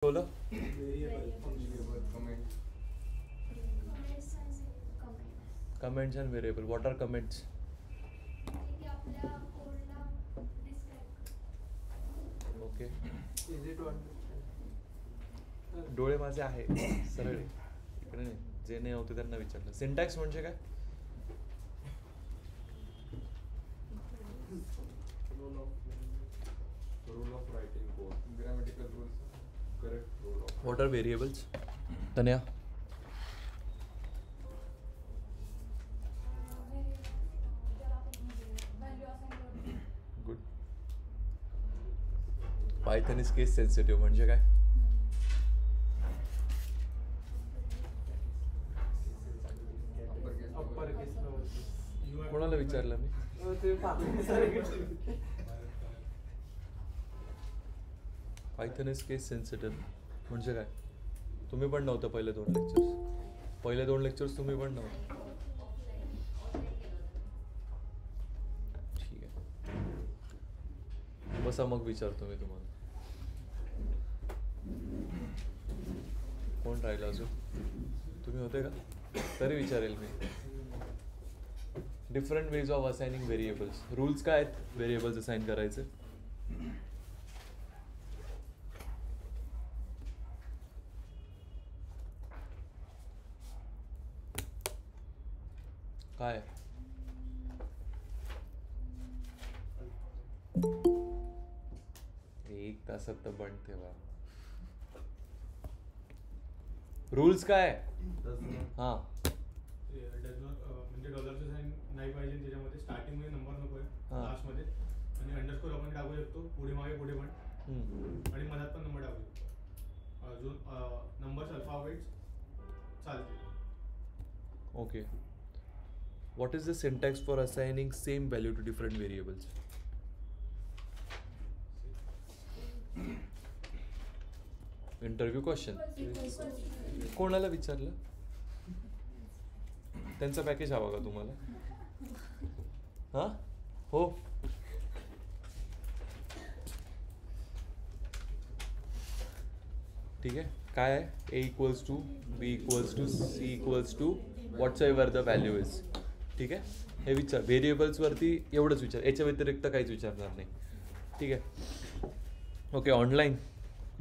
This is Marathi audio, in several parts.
बोलो. Comments and variable. What are comments? Okay. डोळे माझे आहे सरळ इकडे नाही, जे नाही होते त्यांना विचारलं. सिंटॅक्स म्हणजे काय? Rule of writing code, grammatical rules, correct rule of. What are variables? Tanya. Good. Python is case sensitive म्हणजे काय? कोणाला विचारलं मी? पायथन इज केस सेन्सिटिव्ह म्हणजे काय? तुम्ही पण नव्हतं पहिले दोन लेक्चर्स तुम्ही पण नव्हतं. ठीक आहे, बसा मग विचारतो मी तुम्हाला. कोण राहिलं अजून? तुम्ही होते का? तरी विचारेल मी. Different ways of assigning variables. Rules काय आहेत व्हेरिएबल्स असाइन करायचे? काय? एक तासात तर बंद ठेवा. रूल्स काय? हा, म्हणजे डॉलरचं साइन नाही पाहिजे त्याच्यामध्ये. स्टार्टिंग मध्ये नंबर नको आहे, हां. लास्ट मध्ये. आणि अंडरस्कोर आपण टाकू शकतो पुढे मागे पुढे पण, आणि मधात पण नंबर टाकू शकतो. अजून नंबर्स अल्फाबेट्स चालते. Okay. What is the syntax for assigning same value to different variables? Interview question. कोणाला विचारलं? त्यांचा पॅकेज हवा का तुम्हाला? हा, हो. ठीक आहे. काय आहे? A equals to B equals to C equals to whatsoever the value is. ठीक आहे, हे विचार. व्हेरिएबल्सवरती एवढंच विचार, याच्या व्यतिरिक्त काहीच विचारणार नाही. ठीक आहे. ओके. ऑनलाईन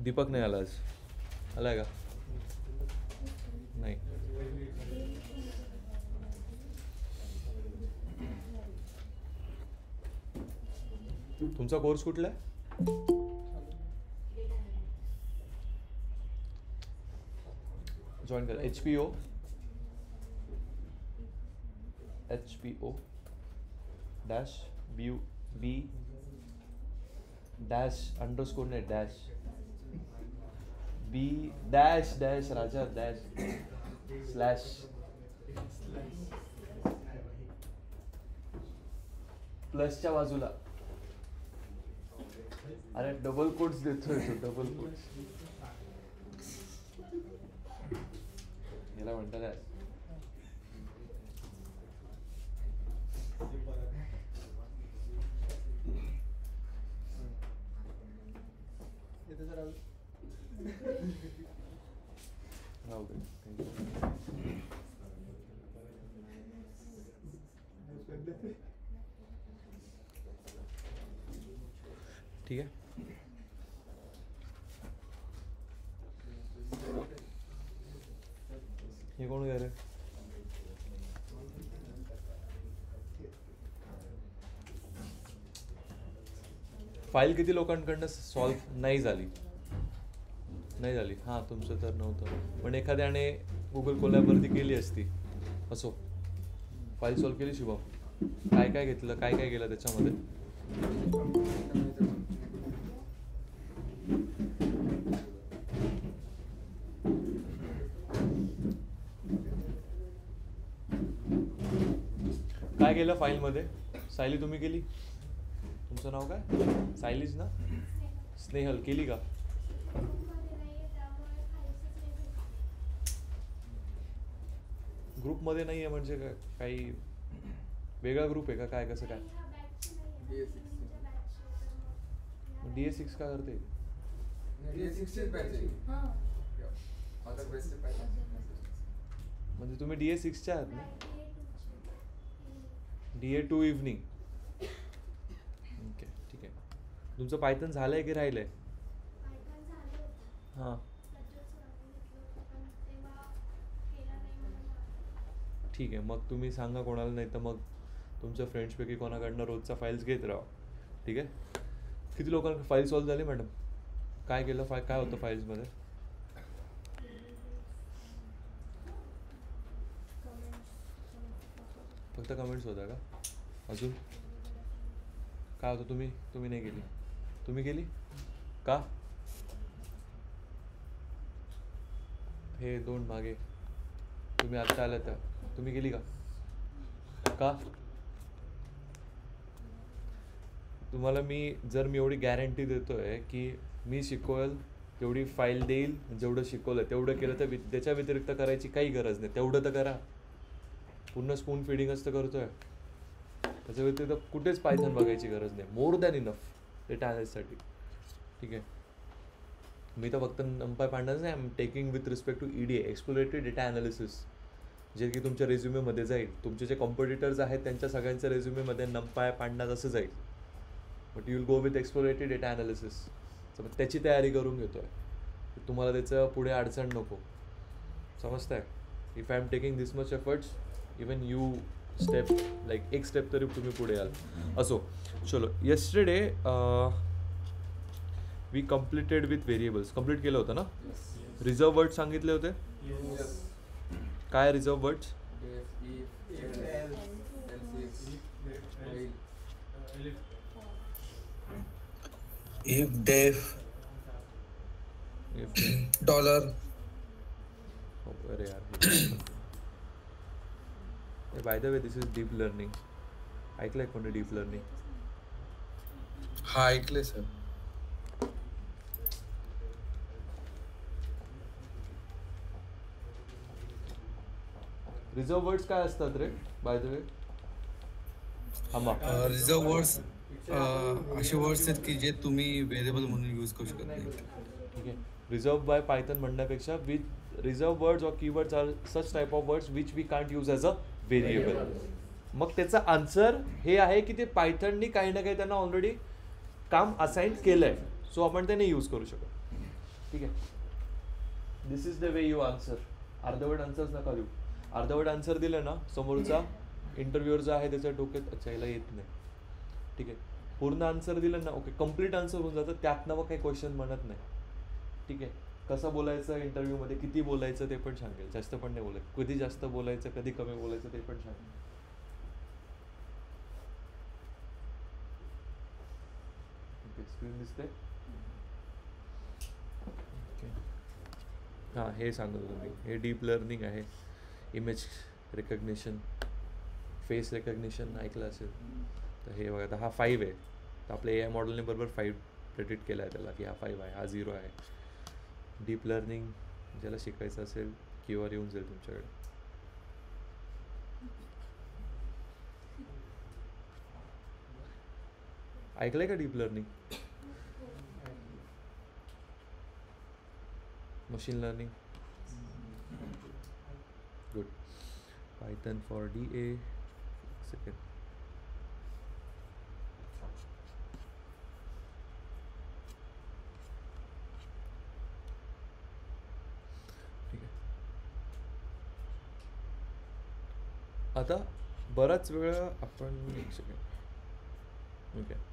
दीपक नाही आला आज. आलाय का? नाही. तुमचा कोर्स कुठला आहे? जॉईन करा. HPO डॅश बी डॅश अंडरस्कोर नाही, डॅश बी डॅश डॅश राजा डॅश स्लॅश प्लसच्या बाजूला. अरे डबल कोट्स देतोय तो, डबल कोट्स. याला म्हणतात काय? राहू दे. ठीक आहे. हे कोण घ्या रे? फाईल किती लोकांकडनं सॉल्व नाही झाली? हां, तुमचं तर नव्हतं, पण एखाद्याने गुगल कोलॅबवरती केली असती. असो, फाईल सॉल्व केली शुभम? काय काय घेतलं, काय काय केलं त्याच्यामध्ये? काय केलं फाईलमध्ये? सायली तुम्ही केली? तुमचं नाव काय? सायलीच ना? स्नेहल केली का? ग्रुपमध्ये नाही आहे म्हणजे काही वेगळा ग्रुप आहे का काय? कसं काय? DS6 का करते? DA16 पाहिजे. हां. अदर बेस्ट पाहिजे. म्हणजे तुम्ही DA6च्या आहात ना? DA2 evening. ओके ठीक आहे. तुमचं पायथन झालंय की राहिलंय? हां ठीक आहे. मग तुम्ही सांगा कोणाला, नाही तर मग तुमच्या फ्रेंड्सपैकी कोणाकडनं रोजचा फाईल्स घेत राहा. ठीक आहे. किती लोकांना फाईल सॉल्व झाली मॅडम? काय केलं काय होतं फाईल्समध्ये? फक्त कमेंट्स होत्या का? अजून काय होतं? तुम्ही नाही केली? तुम्ही केली का? हे 2 मागे तुम्ही आत्ता आल्या त्या तुम्ही केली का? तुम्हाला मी एवढी गॅरंटी देतोय की मी शिकवेल तेवढी फाईल देईल, जेवढं शिकवलं तेवढं केलं तर त्याच्या व्यतिरिक्त करायची काही गरज नाही. तेवढं तर करा. पूर्ण स्पून फिडिंगच तर करतोय. त्याच्या व्यतिरिक्त कुठेच पायथन बघायची गरज नाही. मोर दॅन इनफ डेटा अनालिसिससाठी. ठीक आहे. मी तर फक्त नंपाय पांडाच नाही, I am taking with respect to EDA exploratory data analysis, जे की तुमच्या रेझ्युमेमध्ये जाईल. तुमचे जे कॉम्पिटिटर्स आहेत त्यांच्या सगळ्यांच्या रेझ्युमेमध्ये नंपाय पांडाच असं जाईल. But you will go with exploratory data analysis. तर त्याची तयारी करून घेतोय. तुम्हाला त्याचं पुढे अडचण नको. समजताय? If I am taking this much efforts, even you step like एक स्टेप तरी तुम्ही पुढे याल. असो चलो. Yesterday we completed with variables. Complete केलं होतं ना? रिझर्व वर्ड सांगितले होते. काय reserve words? if def dollar. अरे यार, by the way this is deep learning. ऐकलंय कोणी डीप लर्निंग? हा ऐकले सर. रिझर्व वर्ड्स काय असतात रे by the way? Reserve words असे वर्ड्स आहेत की जे तुम्ही व्हेरिएबल म्हणून यूज करू शकत नाही. ठीक आहे. रिझर्व बाय पायथन म्हणण्यापेक्षा with reserve words or keywords are such type of words which we can't use as a variable. मग त्याचा आन्सर हे आहे की ते पायथननी काही ना काही त्यांना ऑलरेडी काम असाइन केलं आहे. सो आपण ते नाही यूज करू शकत. ठीक आहे. This is the way you answer. अर्धवट आन्सर्स नका देऊ. अर्धवट आन्सर दिलं ना, समोरचा इंटरव्ह्यूअर जो आहे त्याच्या डोक्यात अच्छा याला येत नाही. ठीक आहे. पूर्ण आन्सर दिलं ना, ओके कम्प्लीट आन्सर होऊन जातं. त्यातनं मग काही क्वेश्चन म्हणत नाही. ठीक आहे. कसं बोलायचं इंटरव्ह्यूमध्ये, किती बोलायचं ते पण सांगेल. जास्त पण नाही बोलायचं. कधी जास्त बोलायचं, कधी कमी बोलायचं ते पण सांगेल. स्क्रीन दिसते? हां, हे सांगतो तुम्ही. हे डीप लर्निंग आहे. इमेज रेकग्निशन, फेस रेकग्निशन ऐकलं असेल तर हे बघा. आता हा 5 आहे. तर आपल्या AI मॉडेलने बरोबर 5 प्रेडिक्ट केला आहे त्याला की हा 5 आहे, हा 0 आहे. डीप लर्निंग ज्याला शिकायचं असेल किंवा येऊन जाईल तुमच्याकडे. ऐकलंय का deep learning? Machine learning. Good. Python for DA. Second. ठीक आहे. आता बराच वेळा आपण एक सेकंड. ओके.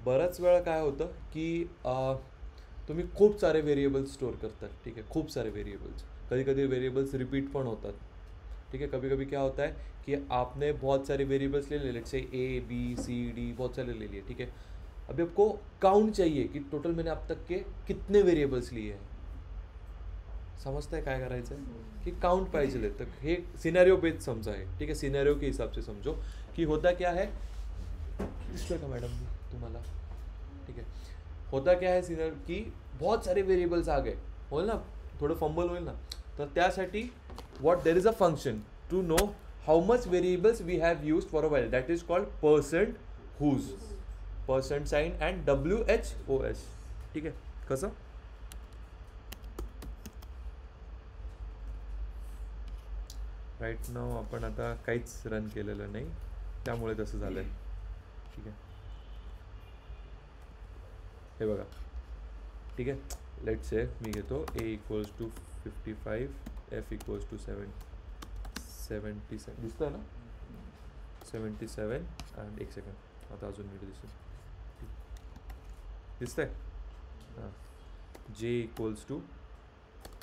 बऱ्याच वेळा काय होतं की तुम्ही खूप सारे व्हेरिएबल्स स्टोअर करतात. ठीक है. खूप सारे वेरिएबल्स. कभी कभी वेरिएबल्स रिपीट पण होतात. ठीक है. कभी कभी क्या होता है कि आपने बहुत सारे वेरिएबल्स ले लिए, लेट्स से ABCD बहुत सारे ले लिए. ठीक है. अभी आपको काउंट चाहिए कि टोटल मैंने अब तक के कितने वेरिएबल्स लिए हैं. समझता है काय करायचं आहे की काउंट पाहिजे. तर हे सिनेरियो बेस्ड समजा है. ठीक है. सिनेरियो के हिसाब से समझो कि होता क्या है. दिसलं का मॅडम तुम्हाला? ठीक है. होता क्या है सिनेरियो की बहुत सारे वेरिएबल्स आ गए. होईल ना, थोडं फंबल होईल ना. तर त्यासाठी what there is a function to know how much variables we have used for a while. That is called %whos. Percent sign and WHOS. ठीक आहे. कसं राईट नाव आपण आता काहीच रन केलेलं नाही त्यामुळे तसं झालंय. ठीक आहे. हे बघा. ठीक आहे. लेट्स से मी घेतो A equals to 55, F equals to 77 दिसतंय ना 77 अँड एक सेकंड आता अजून नीट दिसेल दिसतंय हां J equals to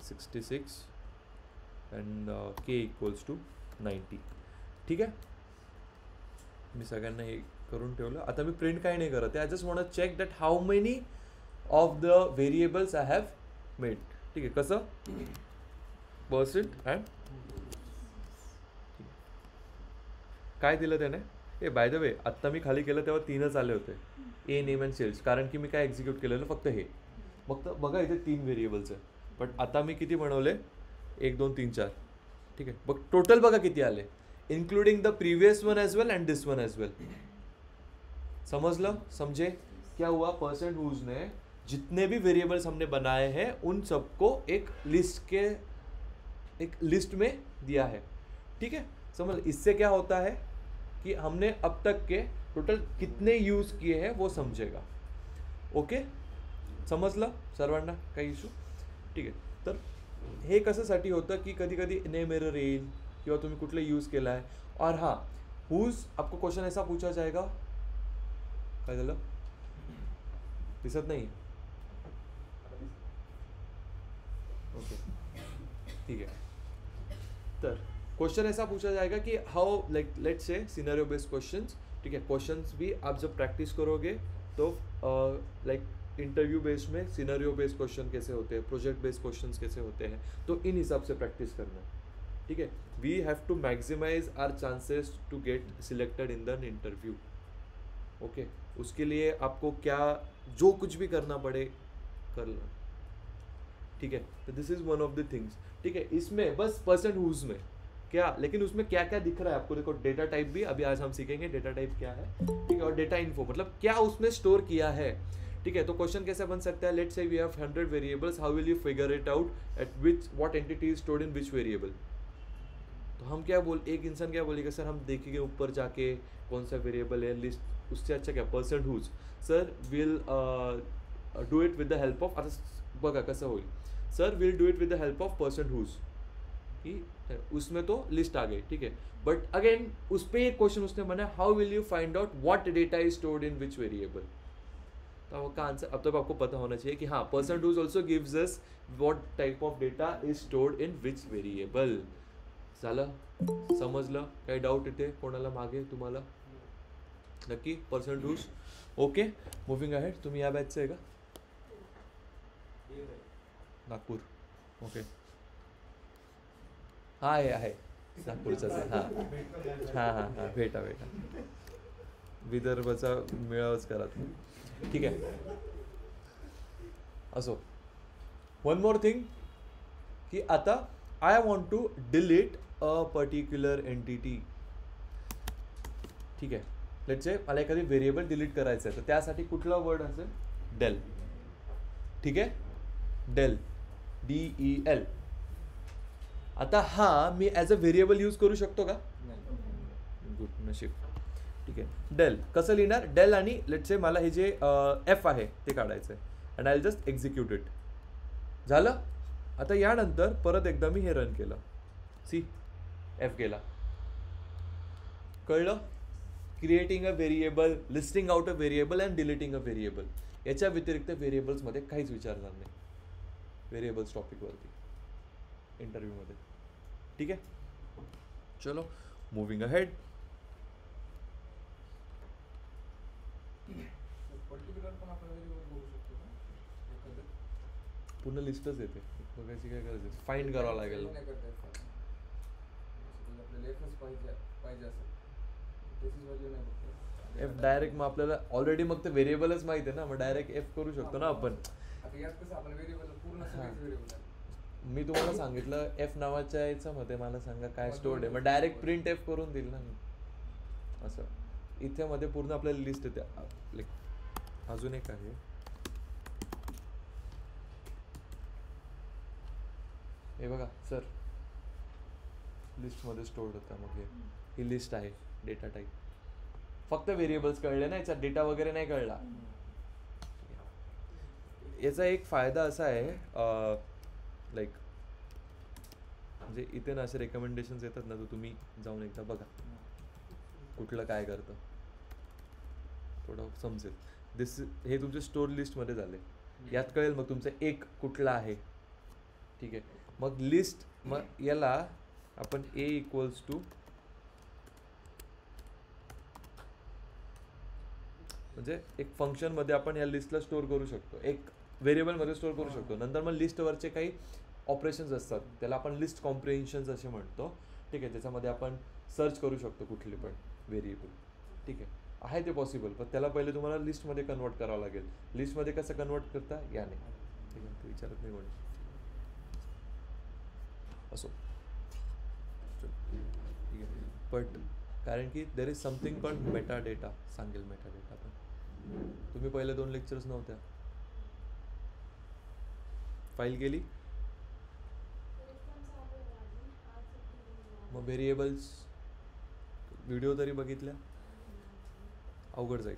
66 and K equals to 90. ठीक आहे. मी सगळ्यांना हे करून ठेवलं. आता मी प्रिंट काही नाही करत आहे. I just want to check that how many of the variables I have made. ठीक आहे. कसं पर्सेंट अँड काय दिलं त्याने. ए बाय द वे आत्ता मी खाली केलं तेव्हा 3च आले होते ए नेम अँड सेल्स कारण की मी काय एक्झिक्यूट केलेलं फक्त हे. फक्त बघा इथे 3 व्हेरिएबल्स आहे बट आता मी किती बनवले 1 2 3 4. ठीक आहे. बघ टोटल बघा किती आले including the previous one as well and this one as well. समझ समझे क्या हुआ. परसेंट हुज ने जितने भी वेरिएबल्स हमने बनाए हैं उन सबको एक लिस्ट में दिया है. ठीक है. समझ इससे क्या होता है कि हमने अब तक के टोटल कितने यूज किए हैं वो समझेगा. ओके समजलं सर्वांना काही इशू. ठीक आहे. तर हे कशासाठी होतं की कधी कधी नेम एरर येईल किंवा तुम्ही कुठले यूज केला आहे. और हाँ हुज आपको क्वेश्चन ऐसा पूछा जाएगा. काय झालं दिसत नाही. ओके ठीक है. तर क्वेश्चन ऐसा पूछा जाएगा कि how like let's say scenario based questions. ठीक है. क्वेश्चंस भी आप जब प्रैक्टिस करोगे तो लाइक इंटरव्यू बेस्ड में सिनेरियो बेस्ड क्वेश्चन कैसे होते हैं, प्रोजेक्ट बेस्ड क्वेश्चंस कैसे होते हैं, तो इन हिसाब से प्रैक्टिस करना. ठीक है. We have to maximize our chances to get selected in the interview. Okay. उसके लिए आपको क्या जो कुछ भी करना पड़े कर लो. ठीक है. तो this is one of the things. ठीक है. इसमें बस परसेंट हुज में क्या, लेकिन उसमें क्या क्या दिख रहा है आपको. देखो डेटा टाइप भी अभी आज हम सीखेंगे डेटा टाइप क्या है. ठीक है. और डेटा इन्फो मतलब क्या उसमें स्टोर किया है. ठीक है. तो क्वेश्चन कैसे बन सकता है. Let's say we have 100 variables. How will you figure it out at what entity is stored in which variable. तो हम क्या एक इंसान क्या बोलेगा सर हम देखेंगे ऊपर जाके कौन सा वेरिएबल है लिस्ट. उससे अच्छा क्या percent whos sir will do it with the help of. आता बघा कसं होईल. Sir will do it with the help of percent whos की उसमें तो लिस्ट आ गई. ठीक है. बट अगेन उस पर एक क्वेश्चन उसने बनाया how will you find out what data is stored in which variable. तो का आंसर अब तक आपको पता होना चाहिए कि हाँ percent whos also gives us what type of data is stored in which variable. झालं समजलं. काही डाऊट इथे कोणाला मागे तुम्हाला नक्की percent whos. Okay moving ahead. तुम्ही या बॅचचे आहे का नागपूर. ओके हा आहे नागपूरचाच आहे. हां हां हां हां भेटा विदर्भचा मेळावाच करा तुम्ही. ठीक आहे. असो वन मोर थिंग की आता I want to delete a particular entity. ठीक आहे. लेट्स से मला एखादी व्हेरिएबल डिलीट करायचं आहे तर त्यासाठी कुठला वर्ड असेल डेल. ठीक आहे. Del DEL. आता हा मी ॲज अ व्हेरिएबल यूज करू शकतो का. गुड नशीब. ठीक आहे. डेल कसं लिहिणार. डेल आणि लेट्स से मला हे जे एफ आहे ते काढायचं आहे and I will just execute it. झालं. आता यानंतर परत एकदा मी हे रन केलं. सी एफ गेला. कळलं. Creating a variable, listing out a variable and deleting a variable. याच्या व्यतिरिक्त व्हेरिएबल्समध्ये काहीच विचारणार नाही व्हेरिएबल्स टॉपिकवरती इंटरव्ह्यूमध्ये. ठीक आहे. चलो मूविंग अहेड. पर्टिक्युलर पण आपण व्हेरिएबल बघू शकतो ना एखादं. पूर्ण लिस्टच येते बघायची काय गरज आहे. फाइंड करावं लागेल. नाही करता येत. आपल्याला एफच पाहिजे असेल त्याचीच व्हॅल्यू नाही बघता. एफ डायरेक्ट मग आपल्याला ऑलरेडी मग ते व्हेरिएबलच माहिती आहे ना मग डायरेक्ट एफ करू शकतो ना आपण. आता यात कसं आपण व्हेरिएबल पूर्ण सगळेच व्हेरिएबल आहे. मी तुम्हाला सांगितलं एफ नावाच्या याच्यामध्ये मला सांगा काय स्टोर्ड आहे मग डायरेक्ट प्रिंट एफ करून देईल ना मी. असं इथे मध्ये पूर्ण आपल्याला लिस्ट येते लाईक अजून एक आहे, हे बघा सर, लिस्टमध्ये स्टोअर्ड होता. मग ही लिस्ट आहे डेटा टाईप. फक्त व्हेरिएबल्स कळले ना, याचा डेटा वगैरे नाही कळला. याचा एक फायदा असा आहे, लाईक म्हणजे इथे ना असे रेकमेंडेशन्स येतात ना, तर तुम्ही जाऊन एकदा बघा कुठलं काय करतं, थोडं समजेल. हे तुमचे स्टोर लिस्टमध्ये झाले. यात कळेल मग तुमचं एक कुठला आहे. ठीक आहे, मग लिस्ट, मग याला आपण ए इक्वल्स टू, म्हणजे एक फंक्शनमध्ये आपण या लिस्टला स्टोअर करू शकतो, एक व्हेरिएबलमध्ये स्टोअर करू शकतो. नंतर मग लिस्टवरचे काही ऑपरेशन्स असतात, त्याला आपण लिस्ट कॉम्प्रिहेन्शन्स असे म्हणतो. ठीक आहे, त्याच्यामध्ये आपण सर्च करू शकतो कुठली पण व्हेरिएबल. ठीक आहे ते पॉसिबल, पण त्याला पहिले तुम्हाला लिस्टमध्ये कन्वर्ट करावं लागेल. लिस्टमध्ये कसं कन्वर्ट करता याने. ठीक आहे, ते विचारत नाही म्हणून असो. ठीक आहे, बट कारण की there is something called Meta data. सांगेल मेटा डेटा पण. तुम्ही पहिले 2 लेक्चर्स नव्हत्या. फाईल गेली, मग व्हेरिएबल्स व्हिडिओ तरी बघितल्या, अवघड जाईल.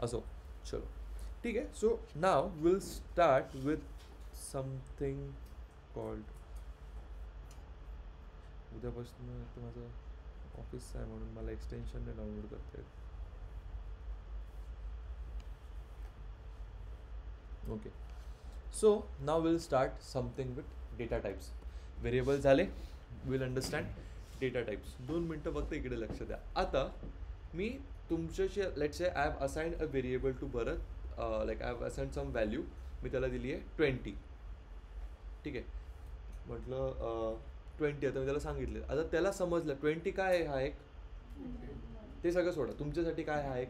असो, चलो ठीक आहे. So now will start with something called, उद्यापासून तर माझं ऑफिस आहे म्हणून मला एक्सटेन्शनने डाउनलोड करता येईल. Okay, so now will start something with data types. Variable झाले, विल अंडरस्टँड डेटा टाइप्स. 2 मिनटं फक्त इकडे लक्ष द्या. आता मी तुमच्याशी let's say I have assigned a variable to Bharat, like I have assigned some value. मी त्याला दिली आहे 20. ठीक आहे, म्हटलं 20. आता मी त्याला सांगितलं, आता त्याला समजलं 20 काय आहे, हा एक, ते सगळं सोडा, तुमच्यासाठी काय हा एक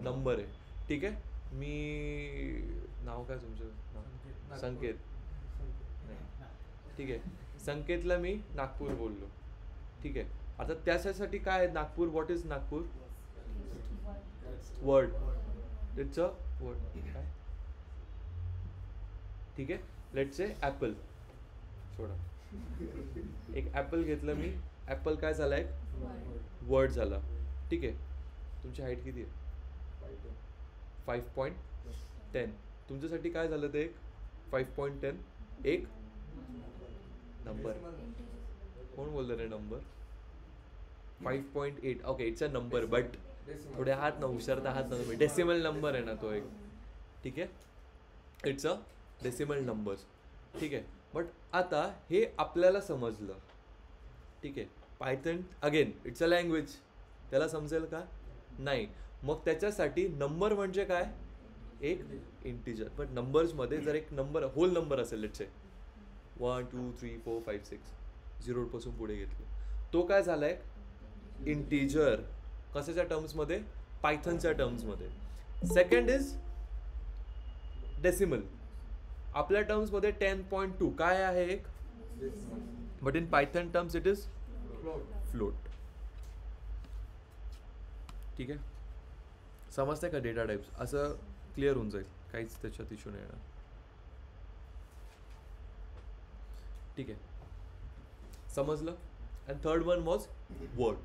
नंबर आहे. ठीक आहे, मी नाव काय तुमचं नाव? संकेत. ठीक आहे, संकेतला मी नागपूर बोललो. ठीक आहे, आता त्याच्यासाठी काय आहे Nagpur? What is Nagpur? Word. It's a word. काय? ठीक आहे, लेट्स से ॲपल. सोडा, एक ॲपल घेतलं मी. ॲपल काय झाला? एक वर्ड झाला. ठीक आहे, तुमची हाईट किती आहे? 5.10. तुमच्यासाठी काय झालं ते? एक 5.10 एक नंबर. कोण बोललं रे number? 5.8. Okay, it's a number, but थोडे आहात ना, हुशार तर आहात ना तुम्ही. डेसिमल नंबर आहे ना तो एक. ठीक आहे, इट्स अ डेसिमल नंबर्स. ठीक आहे, बट आता हे आपल्याला समजलं. ठीक आहे, Python again it's a language, त्याला समजेल का? नाही. मग त्याच्यासाठी नंबर म्हणजे काय? एक इंटिजर. पण नंबर्समध्ये जर एक नंबर होल नंबर असेल, लेट्स से 1 2 3 4 5 6, 0 पासून पुढे घेतलं, तो काय झालाय? इंटिजर. कशाच्या टर्म्समध्ये? पायथनच्या टर्म्समध्ये. Second is decimal. आपल्या टर्म्समध्ये 10.2 काय आहे? एक. But in Python terms it is float. ठीक आहे, समजतंय का डेटा टाइप्स? असं क्लिअर होऊन जाईल, काहीच त्याच्यात इश्यू नाही येणार. ठीक आहे, समजलं. And third one was word.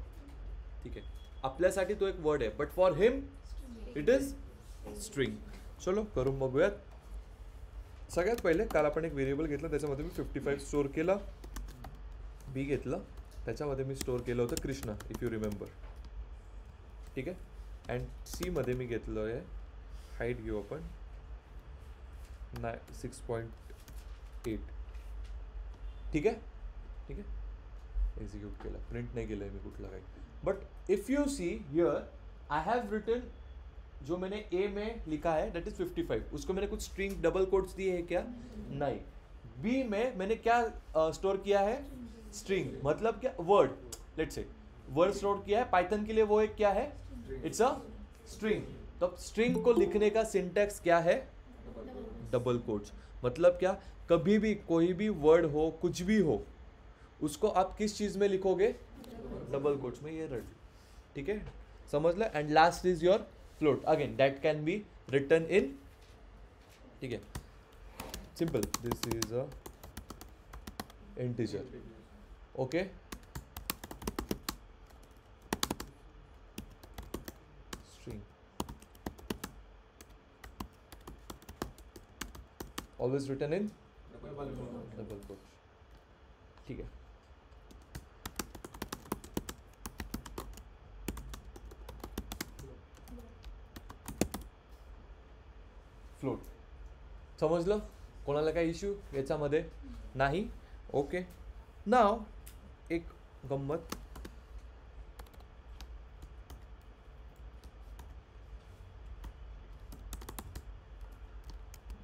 ठीक आहे, आपल्यासाठी तो एक वर्ड आहे, but for him it is string. चलो करून बघूयात. सगळ्यात पहिले काल आपण एक व्हेरिएबल घेतलं, त्याच्यामध्ये मी 55 स्टोअर केला. बी घेतलं, त्याच्यामध्ये मी स्टोअर केलं होतं कृष्णा, इफ यू रिमेंबर. ठीक आहे, अँड सी मध्ये मी घेतलं आहे, हाईट घेऊ आपण 6.8. ठीक आहे. ठीक आहे, एक्झिक्यूट केला, प्रिंट नाही केलं आहे मी कुठलं काही. But if you see here I have written, जो मैंने ए में लिखा है दैट इज 55, उसको मैंने कुछ स्ट्रिंग डबल कोट्स दिए हैं क्या? नहीं. बी में मैंने क्या स्टोर किया है? स्ट्रिंग. मतलब क्या? Word. Let's say word store किया है. पाइथन के लिए वो एक क्या है? It's a string. तो स्ट्रिंग को लिखने का सिंटैक्स क्या है? Double quotes. मतलब क्या? कभी भी कोई भी वर्ड हो, कुछ भी हो, उसको आप किस चीज में लिखोगे? डबल कोट्स में. ये रट. ठीक है, समझ low. End last is your float. Again that can be written in, ठीक आहे, simple, this is a integer. Okay, string always written in double quotes. ठीक आहे. फ्लोट समजलं? कोणाला काय इश्यू याच्यामध्ये नाही? ओके. नाव एक गंमत,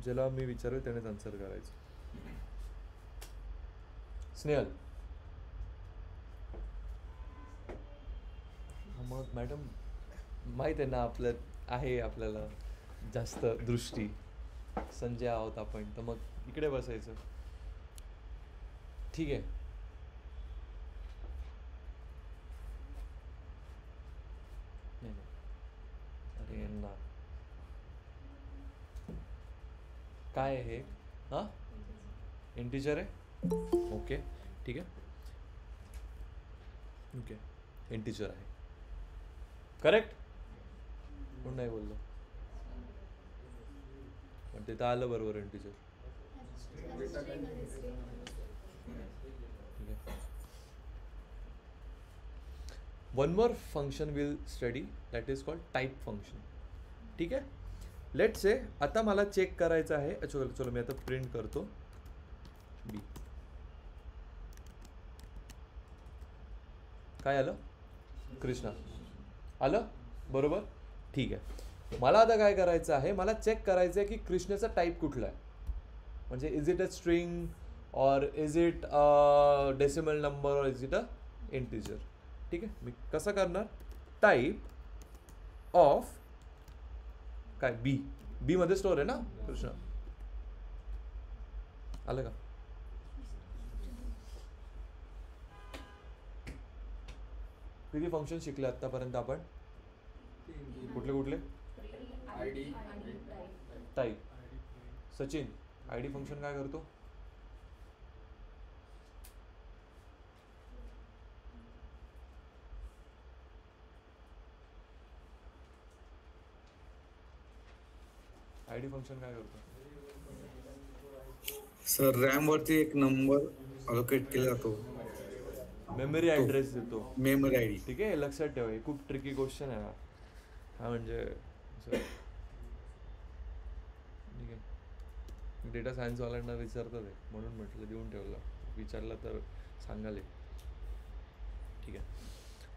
ज्याला मी विचारेल त्यानेच आन्सर करायचं. स्नेहल, मग मॅडम माहीत आहे ना आपलं आहे आपल्याला जास्त दृष्टी, संजय आहोत आपण, तर मग इकडे बसायचं. ठीक आहे. नाही नाही, अरे ना काय आहे हे? हां, इंटिजर आहे. ओके, ठीक आहे. ओके, इंटिजर आहे. करेक्ट? कोण नाही बोललो, पण ते तर आलं बरोबर integer. One more function will study, that is called type function. ठीक आहे. लेट से आता मला चेक करायचं आहे. चलो चलो मी आता प्रिंट करतो बी. काय आलं? कृष्णा आलं बरोबर. ठीक आहे. मला आता काय करायचं आहे, मला चेक करायचं आहे की कृष्णाचा टाईप कुठला आहे. म्हणजे इज इट अ स्ट्रिंग और is it a decimal number और इज इट अ इंटिजर. ठीक आहे. मी कसं करणार, टाईप ऑफ काय बी, बी मध्ये स्टोर आहे ना कृष्णा. आलं का? किती फंक्शन शिकले आतापर्यंत आपण? कुठले कुठले? ID, type. Sachin, ID function काय करतो? आयडी फंक्शन काय करतो? सर रॅम वरती एक नंबर अलोकेट केला जातो, मेमरी ॲड्रेस देतो, मेमरी आयडी. ठीक आहे. लक्षात ठेवा, हे खूप ट्रिकी क्वेश्चन आहे हा. हा म्हणजे असं, ठीक आहे, डेटा सायन्सवाल्यांना विचारतात आहे म्हणून म्हटलं देऊन ठेवलं, विचारलं तर सांगाल. ठीक आहे,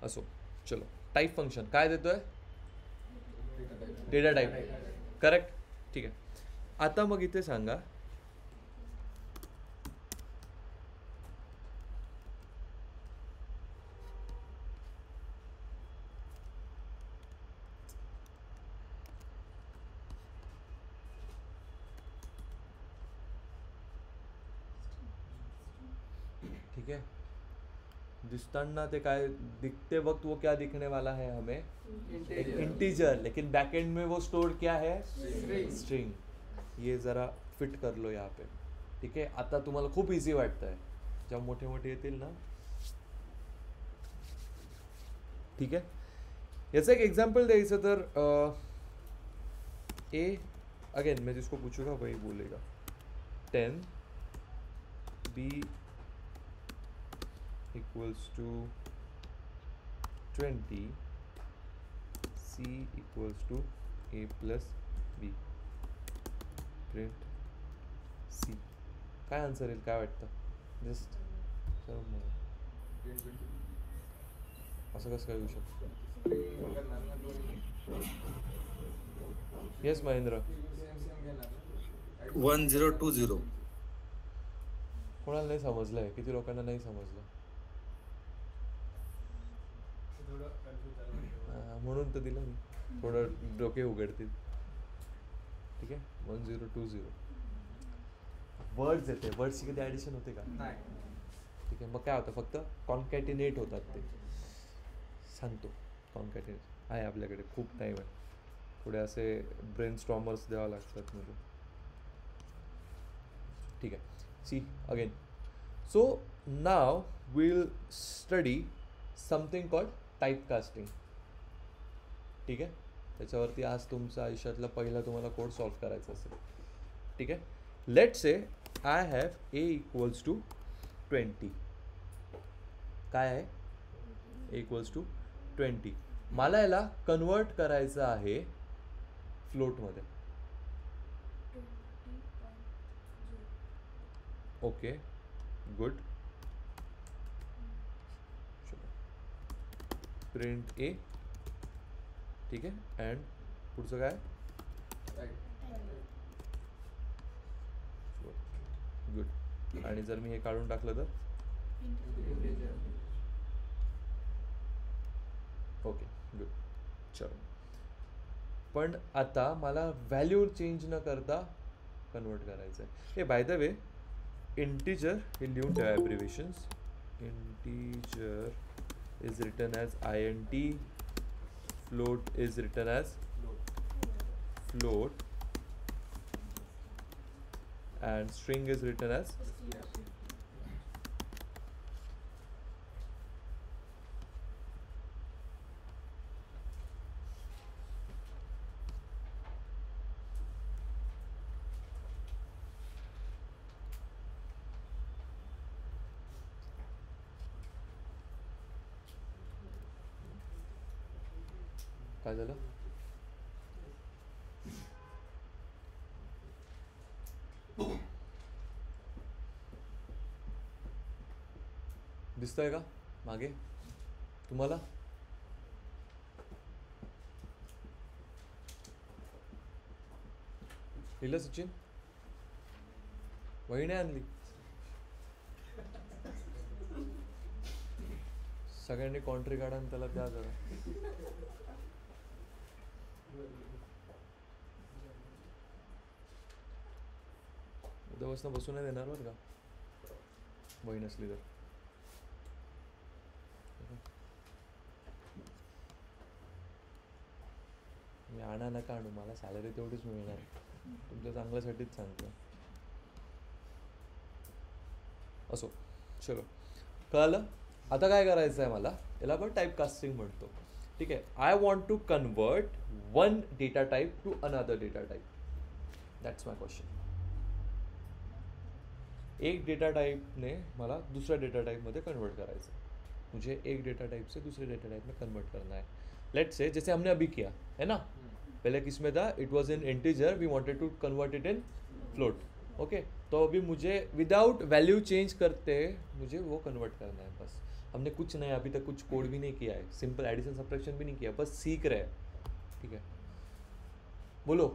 असो. चलो, टाईप फंक्शन काय देतोय? Data type. करेक्ट. ठीक आहे. आता मग इथे सांगा, ठीक है, दिसताना ते काय दिखते वक्त वो क्या दिखने वाला है हमें, एक इंटीजर, लेकिन बैकएंड में वो स्टोर क्या है, स्ट्रिंग. ये जरा फिट कर लो यहाँ पे. ठीक आहे. आता तुम्हाला खूप इझी वाटतंय, जेव्हा मोठे मोठे येतील ना. ठीक आहे. याचं एक एग्जाम्पल द्यायचं तर ए, अगेन मैं जिसको पूछूंगा वही बोलेगा. 10 बी equals to 20, C equals to A plus B. Print C. काय आन्सर येईल, काय वाटतं? जस्ट असं कसं काय येऊ शकतं? येस महेंद्र. 1020. कोणाला नाही समजलंय? किती लोकांना नाही समजलं? म्हणून तर दिलं मी, थोडं डोके उघडतील. ठीक आहे. 1020 वर्ड्स येते, वर्ड्सची कधी ॲडिशन होते का? नाही. ठीक आहे. मग काय होतं, फक्त कॉन्कॅटिनेट होतात. ते सांगतो कॉन्कॅटिनेट आहे आपल्याकडे, खूप टाईम आहे. थोडे असे ब्रेन स्टॉमर्स द्यावं लागतात म्हणजे. ठीक आहे, see again. So now will study something called typecasting. ठीक आहे, त्याच्यावरती आज तुमच्या आयुष्यातला पहिला तुम्हाला कोड सॉल्व करायचा असेल. ठीक आहे, let say I have a equals to 20. काय आहे? A equals to 20. मला याला कन्वर्ट करायचं आहे फ्लोटमध्ये. Okay, good. Print a. ठीक आहे, अँड पुढचं काय? गुड. आणि जर मी हे काढून टाकलं तर? Okay, good. चलो, पण आता मला व्हॅल्यू चेंज न करता कन्वर्ट करायचं आहे. हे बाय द वे इंटीजर हे लिहून ठेवा abbreviations. Integer is written as INT. float is written as float and string is written as काय झालं? दिसतंय का मागे तुम्हाला? लिहिलं सचिन? वही नाही आणली? सगळ्यांनी कॉन्ट्री काढा आणि त्याला द्या जरा. उद्यापासून बसू नाही देणार बरं का, वही नसली तर. मी आणा नका आणू, मला सॅलरी तेवढीच मिळणार. तुमच्या चांगल्यासाठीच सांगतो. असो, चलो कळलं. आता काय करायचं आहे मला? याला आपण टाईपकास्टिंग म्हणतो. ठीक आहे, I want to convert one data type to another data type. That's my question. एक डेटा टाइपने मला दूसरा डेटा टाइपमध्ये कन्वर्ट करायचं. मुझे एक डेटा टाइप से दूसरे डेटा टाइप में कन्वर्ट करना है. लेट्स से जैसे हमने अभी किया है ना, पहले किस में था? It was in integer, we wanted to convert it in float. Okay, तो अभी मुझे विदाउट वैल्यू चेंज करते मुझे वो कन्वर्ट करना है. बस हमने कुछ नहीं, अभी तक कुछ कोड भी नहीं किया है, सिंपल एडिशन सब्ट्रैक्शन भी नहीं किया, बस सीख रहे हैं. ठीक है, बोलो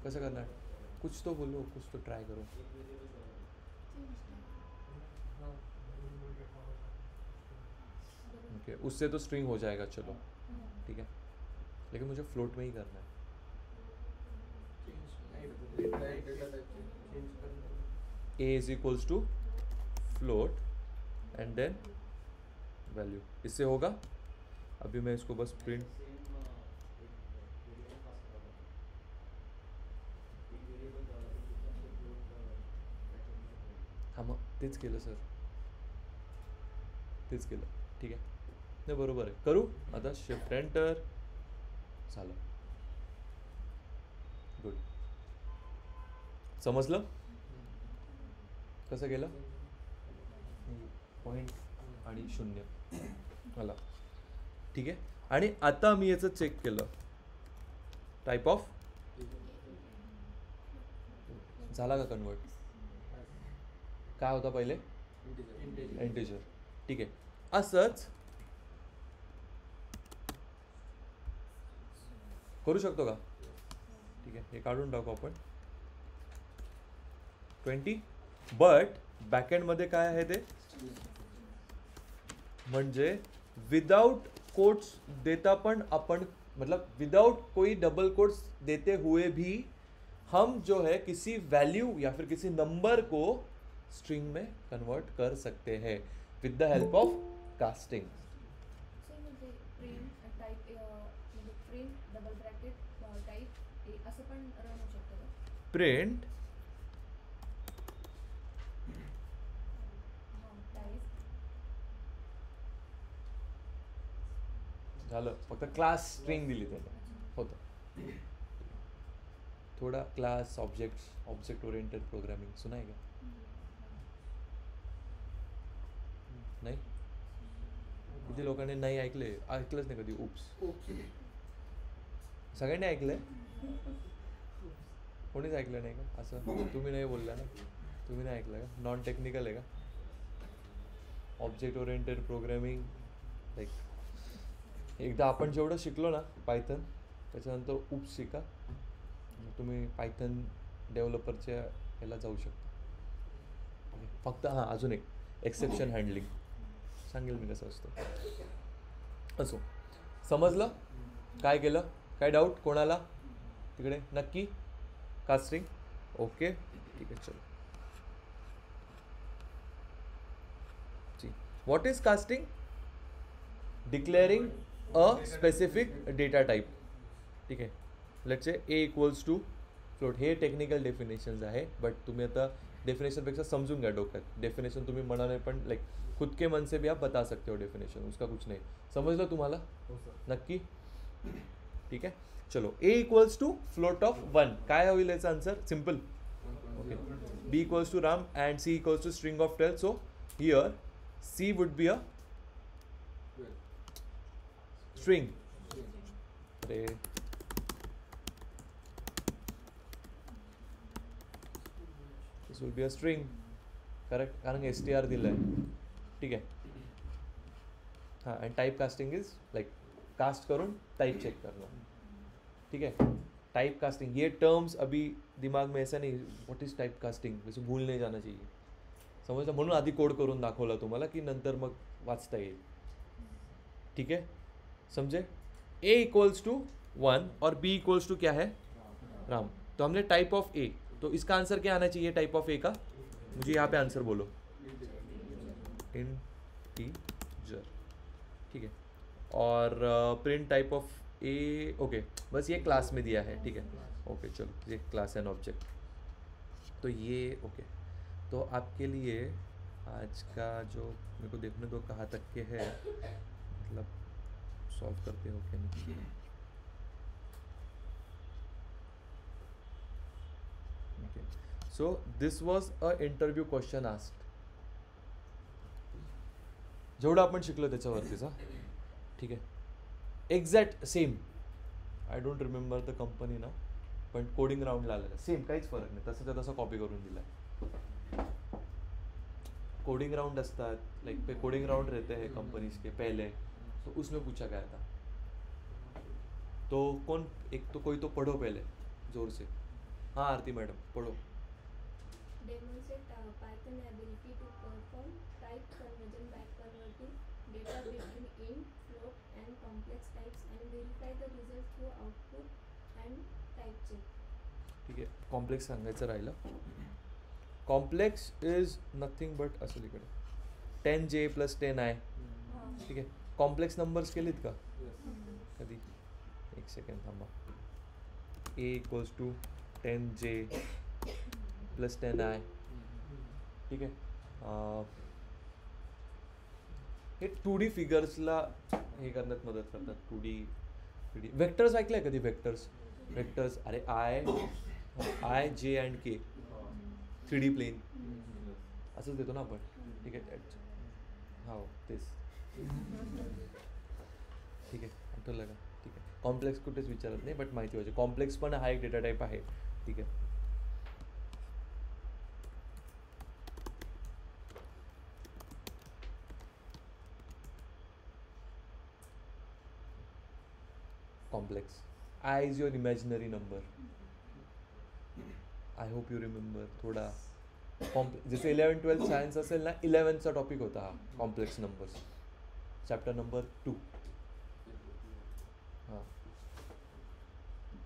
कैसे करना है? कुछ तो बोलो, कुछ तो ट्राई करो. ओके, उससे तो स्ट्रिंग हो जाएगा. चलो ठीक है, लेकिन मुझे फ्लोट में ही करना है. A is equals to float and then value. इससे होगा. अभी मैं इसको बस प्रिंट. हां, तेच केलं सर, तेच केलं. ठीक आहे, नाही बरोबर आहे. करू आता. शिफ्ट एंटर झालं. गुड. समजलं कसं केलं? पॉईंट आणि शून्य मला. ठीक आहे, आणि आता मी याचं चेक केलं. टाईप ऑफ झाला का कन्वर्ट? काय होता पहिले? इंटीजर. ठीक आहे, असंच करू शकतो का? ठीक आहे, हे काढून टाकू आपण 20. बट बॅकएंडमध्ये काय आहे ते? म्हणजे विदाउट कोट्स देता पण अपन, मतलब विदाउट कोई डबल कोट्स देते हुए भी हम जो है किसी वैल्यू या फिर किसी नंबर को स्ट्रिंग में कन्वर्ट कर सकते हैं विद the help of casting. Print print झालं, फक्त क्लास स्ट्रिंग दिली त्याने, होतं. थोडा क्लास ऑब्जेक्ट ओरिएंटेड प्रोग्रामिंग सुना है का? नाही, किती लोकांनी नाही ऐकलंच नाही कधी उप्स? सगळ्यांनी ऐकलंय? कोणीच ऐकलं नाही का असं? तुम्ही नाही बोलला ना, तुम्ही नाही ऐकलं का? नॉन टेक्निकल आहे का? ऑब्जेक्ट ओरिएंटेड प्रोग्रामिंग लाईक एकदा आपण जेवढं शिकलो ना पायथन, त्याच्यानंतर उप्स शिका, मग तुम्ही पायथन डेव्हलपरच्या ह्याला जाऊ शकता. फक्त हां, अजून एक एक्सेप्शन हँडलिंग सांगेल मी कसं असतं. असो, समजलं काय केलं? काय डाऊट कोणाला तिकडे? नक्की कास्टिंग ओके, ठीक आहे. चलो जी, what is casting? Declaring a specific data type. ठीक आहे, let's say a equals to float. हे टेक्निकल डेफिनेशन्स आहे, बट तुम्ही आता डेफिनेशनपेक्षा समजून घ्या डोक्यात. डेफिनेशन तुम्ही मनाने पण लाईक खुद के मन से भी आप बता सकते हो डेफिनेशन, उसका कुछ नहीं. समजलं तुम्हाला? नक्की? ठीक आहे, चलो. A equals to float of 1 काय होईल याचा answer? Simple. Okay, B equals to Ram and C equals to string of 12. So here C would be a string. अरे this will be a string, correct? कारण str दिलाय. ठीक आहे. हां, and type casting is like cast करून टाइप चेक करना. ठीक है, टाइप कास्टिंग ये टर्म्स अभी दिमाग में ऐसा नहीं, व्हाट इज टाइप कास्टिंग वैसे भूल नहीं जाना चाहिए. समजलं? म्हणून आधी कोड करून दाखवला तुम्हाला की नंतर मग वाचता येईल. ठीक है, समझे? a इक्वल्स टू 1 और b इक्वल्स टू क्या है? राम. तो हमने टाइप ऑफ a, तो इसका आंसर क्या आना चाहिए टाइप ऑफ a का? मुझे यहाँ पे आंसर बोलो. इंटीजर. ठीक है, और print type of a. Okay, बस ये क्लास में दिया है. ठीक है, ओके चलो, ये क्लास एंड ऑब्जेक्ट. तो ये ओके, तो आपके लिए आज का जो मेरे को देखने दो कहाँ तक के है, मतलब सॉल्व करते हो क्या नहीं. Okay, so this was a interview question asked. जेवढं आपण शिकलो त्याच्यावरतीच. हां, ठीक आहे, exact same. I don't remember the company ना, पण कोडिंग राऊंडला आलेलं सेम, काहीच फरक नाही. तसंच्या तसं कॉपी करून दिला. कोडिंग राउंड असतात, लाइक कोडिंग राउंड रहते हैं कंपनीज के पहले, तो उसमें पूछा गया था. तो कौन एक तो कोई तो पढ़ो पहले जोर से. हाँ आरती मैडम पढ़ो. Demonstrate Python ability to perform type conversion by converting data between int, float, and complex types and verify the result through output and type check. ठीक आहे, कॉम्प्लेक्स सांगायचं राहिलं. कॉम्प्लेक्स इज नथिंग बट असं इकडे 10J + 10I. ठीक आहे, कॉम्प्लेक्स नंबर्स केलीत का कधी? एक सेकंड थांबा. A equals to 10J + 10I. ठीक आहे, हे 2D फिगर्सला हे करण्यात मदत करतात. 2D वेक्टर्स ऐकलंय कधी? वेक्टर्स अरे I J and K 3D plane असंच देतो ना आपण. ठीक आहे, हो तेच. ठीक आहे, आठवलं का? ठीक आहे, कॉम्प्लेक्स कुठेच विचारत नाही, बट माहिती पाहिजे. कॉम्प्लेक्स पण हा एक डेटा टाईप आहे. ठीक आहे, complex. I is your imaginary number. I hope you remember. थोडा जैसे 11-12 सायन्स असेल ना, 11चा टॉपिक होता हा कॉम्प्लेक्स नंबर्स, चॅप्टर नंबर 2. हां,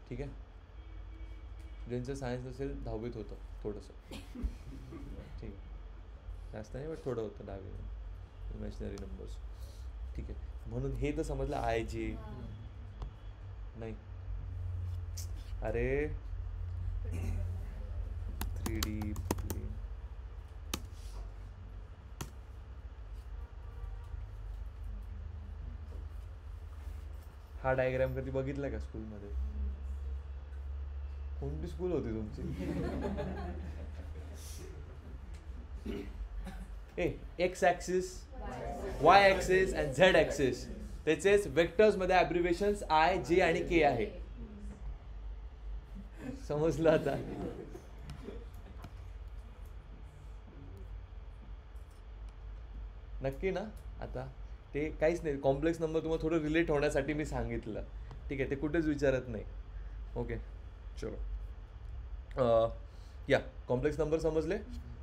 ठीक आहे, ज्यांचं सायन्स असेल 10वीत होतं थोडंसं. ठीक आहे, जास्त नाही बट थोडं होतं 10वी इमॅजिनरी नंबर्स. ठीक आहे, म्हणून हे तर समजलं. IJ नाही, अरे 3D plane. हा डायग्राम कधी बघितला का स्कूलमध्ये? कोणती स्कूल होती तुमची? एक्स ॲक्सिस, वाय ॲक्सिस आणि झेड ॲक्सिस, त्याचेच वेक्टर्स मध्ये ॲब्रिव्हिएशन्स आय, जे आणि के आहे. समजलं आता? नक्की ना? आता ते काहीच नाही, कॉम्प्लेक्स नंबर तुम्हाला थोडं रिलेट होण्यासाठी मी सांगितलं. ठीक आहे, ते कुठेच विचारत नाही. ओके चलो, या कॉम्प्लेक्स नंबर समजले.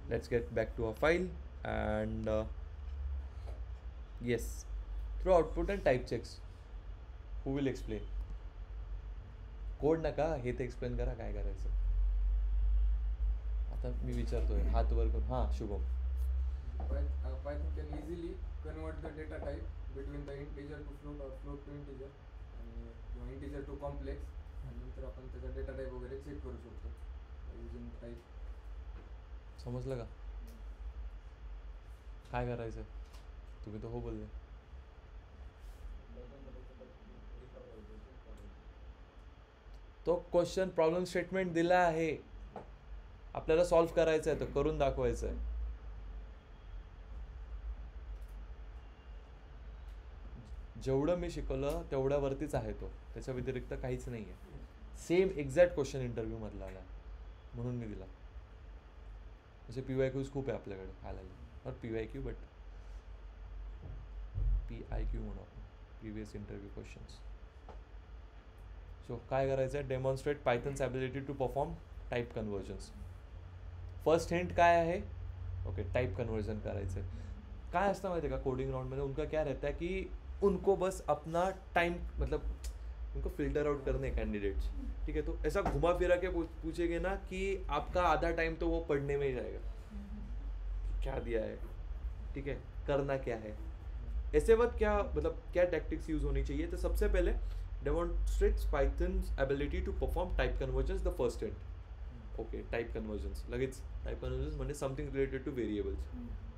Let's get back to a file and yes, through output and type checks. Who will explain? Code नका, हे ते एक्सप्लेन करा काय करायचं. आता मी विचारतोय, हात वर करून. हां Shubham. Python can easily convert the data type between the integer to float or float to integer आणि किंवा integer to complex, आणि नंतर आपण त्याचा डेटा टाईप वगैरे चेक करू शकतो यूजिंग टाईप. समजलं का? काय करायचं? तुम्ही तर हो बोलले. तो क्वेश्चन प्रॉब्लेम स्टेटमेंट दिला आहे, आपल्याला सॉल्व्ह करायचं आहे, तर करून दाखवायचं आहे. जेवढं मी शिकवलं तेवढ्यावरतीच आहे तो, त्याच्या व्यतिरिक्त काहीच नाही आहे. सेम एक्झॅक्ट क्वेश्चन इंटरव्ह्यू मधला आला म्हणून मी दिला. म्हणजे PYQs खूप आहे आपल्याकडे आलेले, नॉट PYQ बट PIQ म्हणून, प्रिव्हियस इंटरव्ह्यू क्वेश्चन्स. सो काय करायचं आहे? Demonstrate Python's ability to perform type conversions. First hint काय आहे? ओके, टाइप कन्वर्जन करायचं है. काय असतं माहिती है का कोडिंग राउंड में, उनका क्या रहता है कि उनको बस अपना टाइम, मतलब उनको फिल्टर आउट करने कैंडिडेट्स. ठीक है, तो ऐसा घुमा फिरा के पूछेंगे ना कि आपका आधा टाइम तो वो पढ़ने में ही जाएगा, क्या दिया है, ठीक है, करना क्या है. ऐसे वक्त क्या मतलब क्या टैक्टिक्स यूज होनी चाहिए? तो सबसे पहले demonstrates Python's ability to perform type conversions the first hint. Okay, type conversions लगेच. टाइप कन्वर्जन्स म्हणजे something related to variables.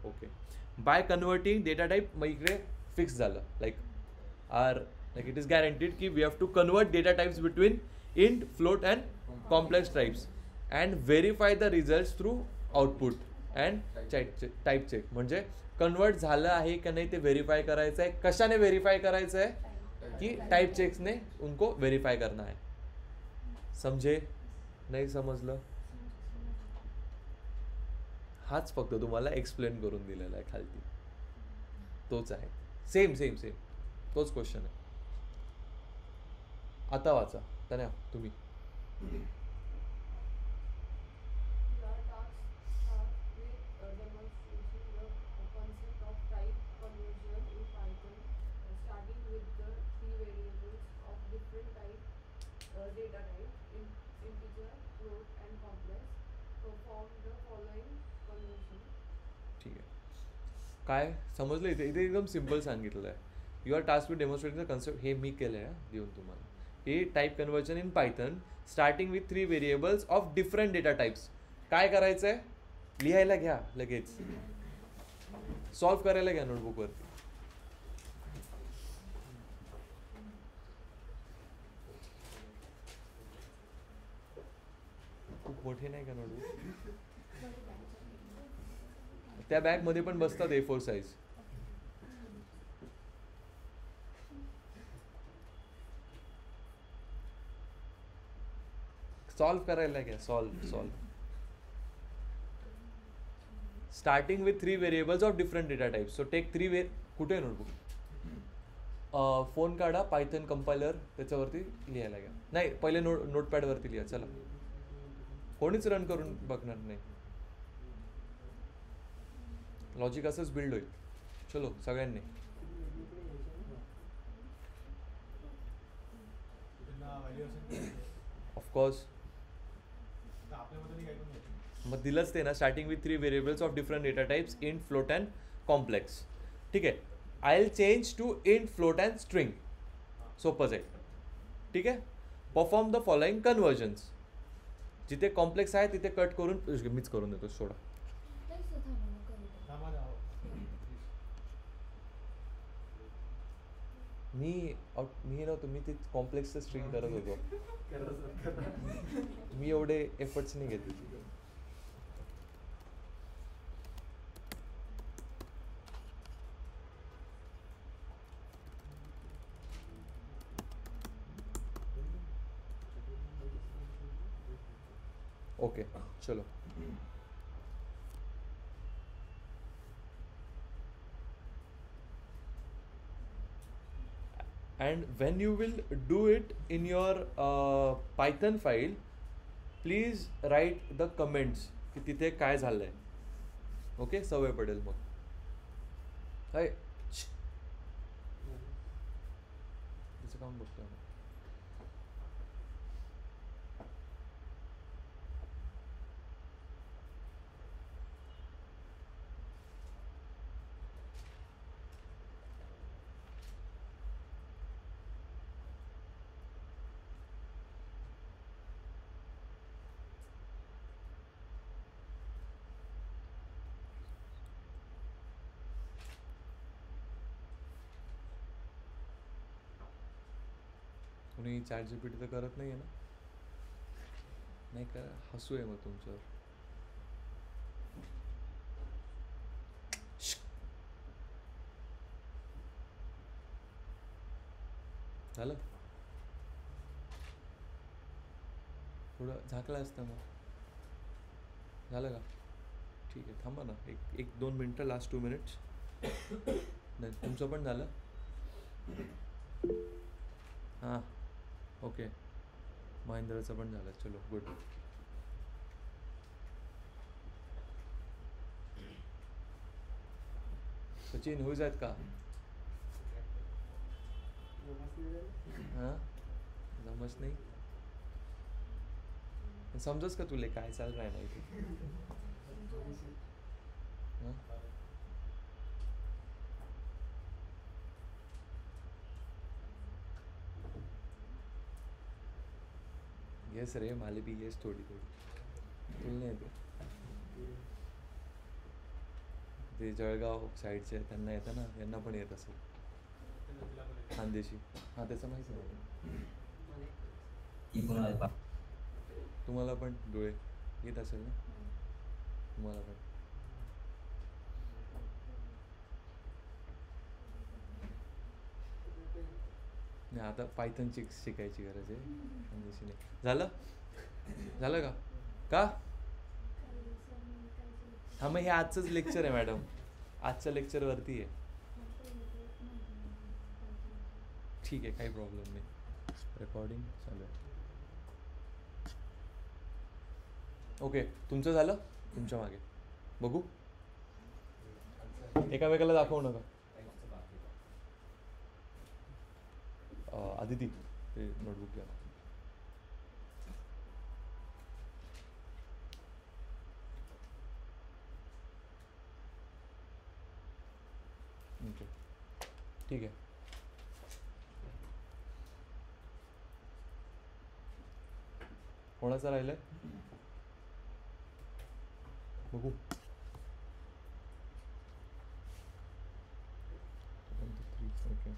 Okay, by converting data type, मग इकडे फिक्स झालं, like like it is guaranteed कि we have to convert data types between int, float and complex types and verify the results through output and type check. म्हणजे कन्वर्ट झालं आहे का नाही ते व्हेरीफाय करायचं आहे. कशाने व्हेरीफाय करायचं आहे? की टाइप चेक्सने उनको व्हेरीफाय करना है. समझे? नाही समजलं? हाच फक्त तुम्हाला एक्सप्लेन करून दिलेला आहे खालती, तोच आहे. सेम सेम सेम तोच क्वेश्चन आहे. आता वाचा तन्या तुम्ही. ठीक आहे, काय समजलं? इथे इथे एकदम सिम्पल सांगितलं आहे. You are task to demonstrate the concept. हे मी केलं आहे देऊन तुम्हाला. हे type conversion in Python starting with 3 variables of different data types. काय करायचं आहे? लिहायला घ्या, लगेच सॉल्व करायला घ्या नोटबुकवरती. खूप मोठे नाही का नोटबुक? त्या बॅगमध्ये पण बसतात A4 साईज. सॉल्व करायला घ्या, solve. Starting with 3 variables of different data types. So take 3 कुठे आहे नोटबुक? फोन काढा, पायथन कंपायलर त्याच्यावरती लिहायला घ्या. नाही, पहिले नोटपॅडवरती लिहा. चला, कोणीच रन करून बघणार नाही. लॉजिक असंच बिल्ड होईल. चलो सगळ्यांनी. ऑफकोर्स मग दिलंच ते ना, starting with 3 variables of different data types, int, float and complex. ठीक आहे, I will change to int, float and string. सोपंच आहे. ठीक आहे, परफॉर्म द फॉलोइंग कन्वर्जन्स. जिथे कॉम्प्लेक्स आहे तिथे कट करून मीच करून देतो सोडा. थांबा ना. मी नव्हतो, मी ते कॉम्प्लेक्सचं स्ट्रीम करत होतो. मी एवढे एफर्ट्स नाही घेत. ओके चलो. And when you will do it in your Python file, please write the comments की तिथे काय झालंय. ओके, सवय पडेल मग. हाय तिचं काम बघतोय. कोणी चॅट जीपीटी तर करत नाही आहे ना? नाही करा, हसू आहे मग तुमच्यावर. झालं? थोडं झाकलं असतं मग. झालं का? ठीक आहे, थांबा ना एक 2 मिनटं, लास्ट 2 मिनिट्स. नाही तुमचं पण झालं? हां ओके, महेंद्रचं पण झालं. चलो गुड. सचिन होईज आहेत का? हां जमच नाही. समजस का तुले काय चाल रहा है ना इथे? हां येस रे, माले भी येस थोडी तुला नाही येते. ते जळगाव साईडचे त्यांना येतं ना, यांना पण येत असेल. खानदेशी. हां त्याचं माहिती आहे मला. तुम्हाला पण डोळे येत असेल ना? तुम्हाला पण. नाही आता पायथनची शिकायची गरज आहे, खानदेशी नाही. झालं? झालं का? का? हां मग हे आजचंच लेक्चर आहे मॅडम, आजच्या लेक्चरवरती आहे. ठीक आहे, काही प्रॉब्लेम नाही. रेकॉर्डिंग चालू आहे. ओके, तुमचं झालं? तुमच्या मागे बघू. एकामेकाला दाखवू नका. आदिती ते नोटबुक घ्या. ओके ठीक आहे. कोणाचं राहिलंय बघू. ओके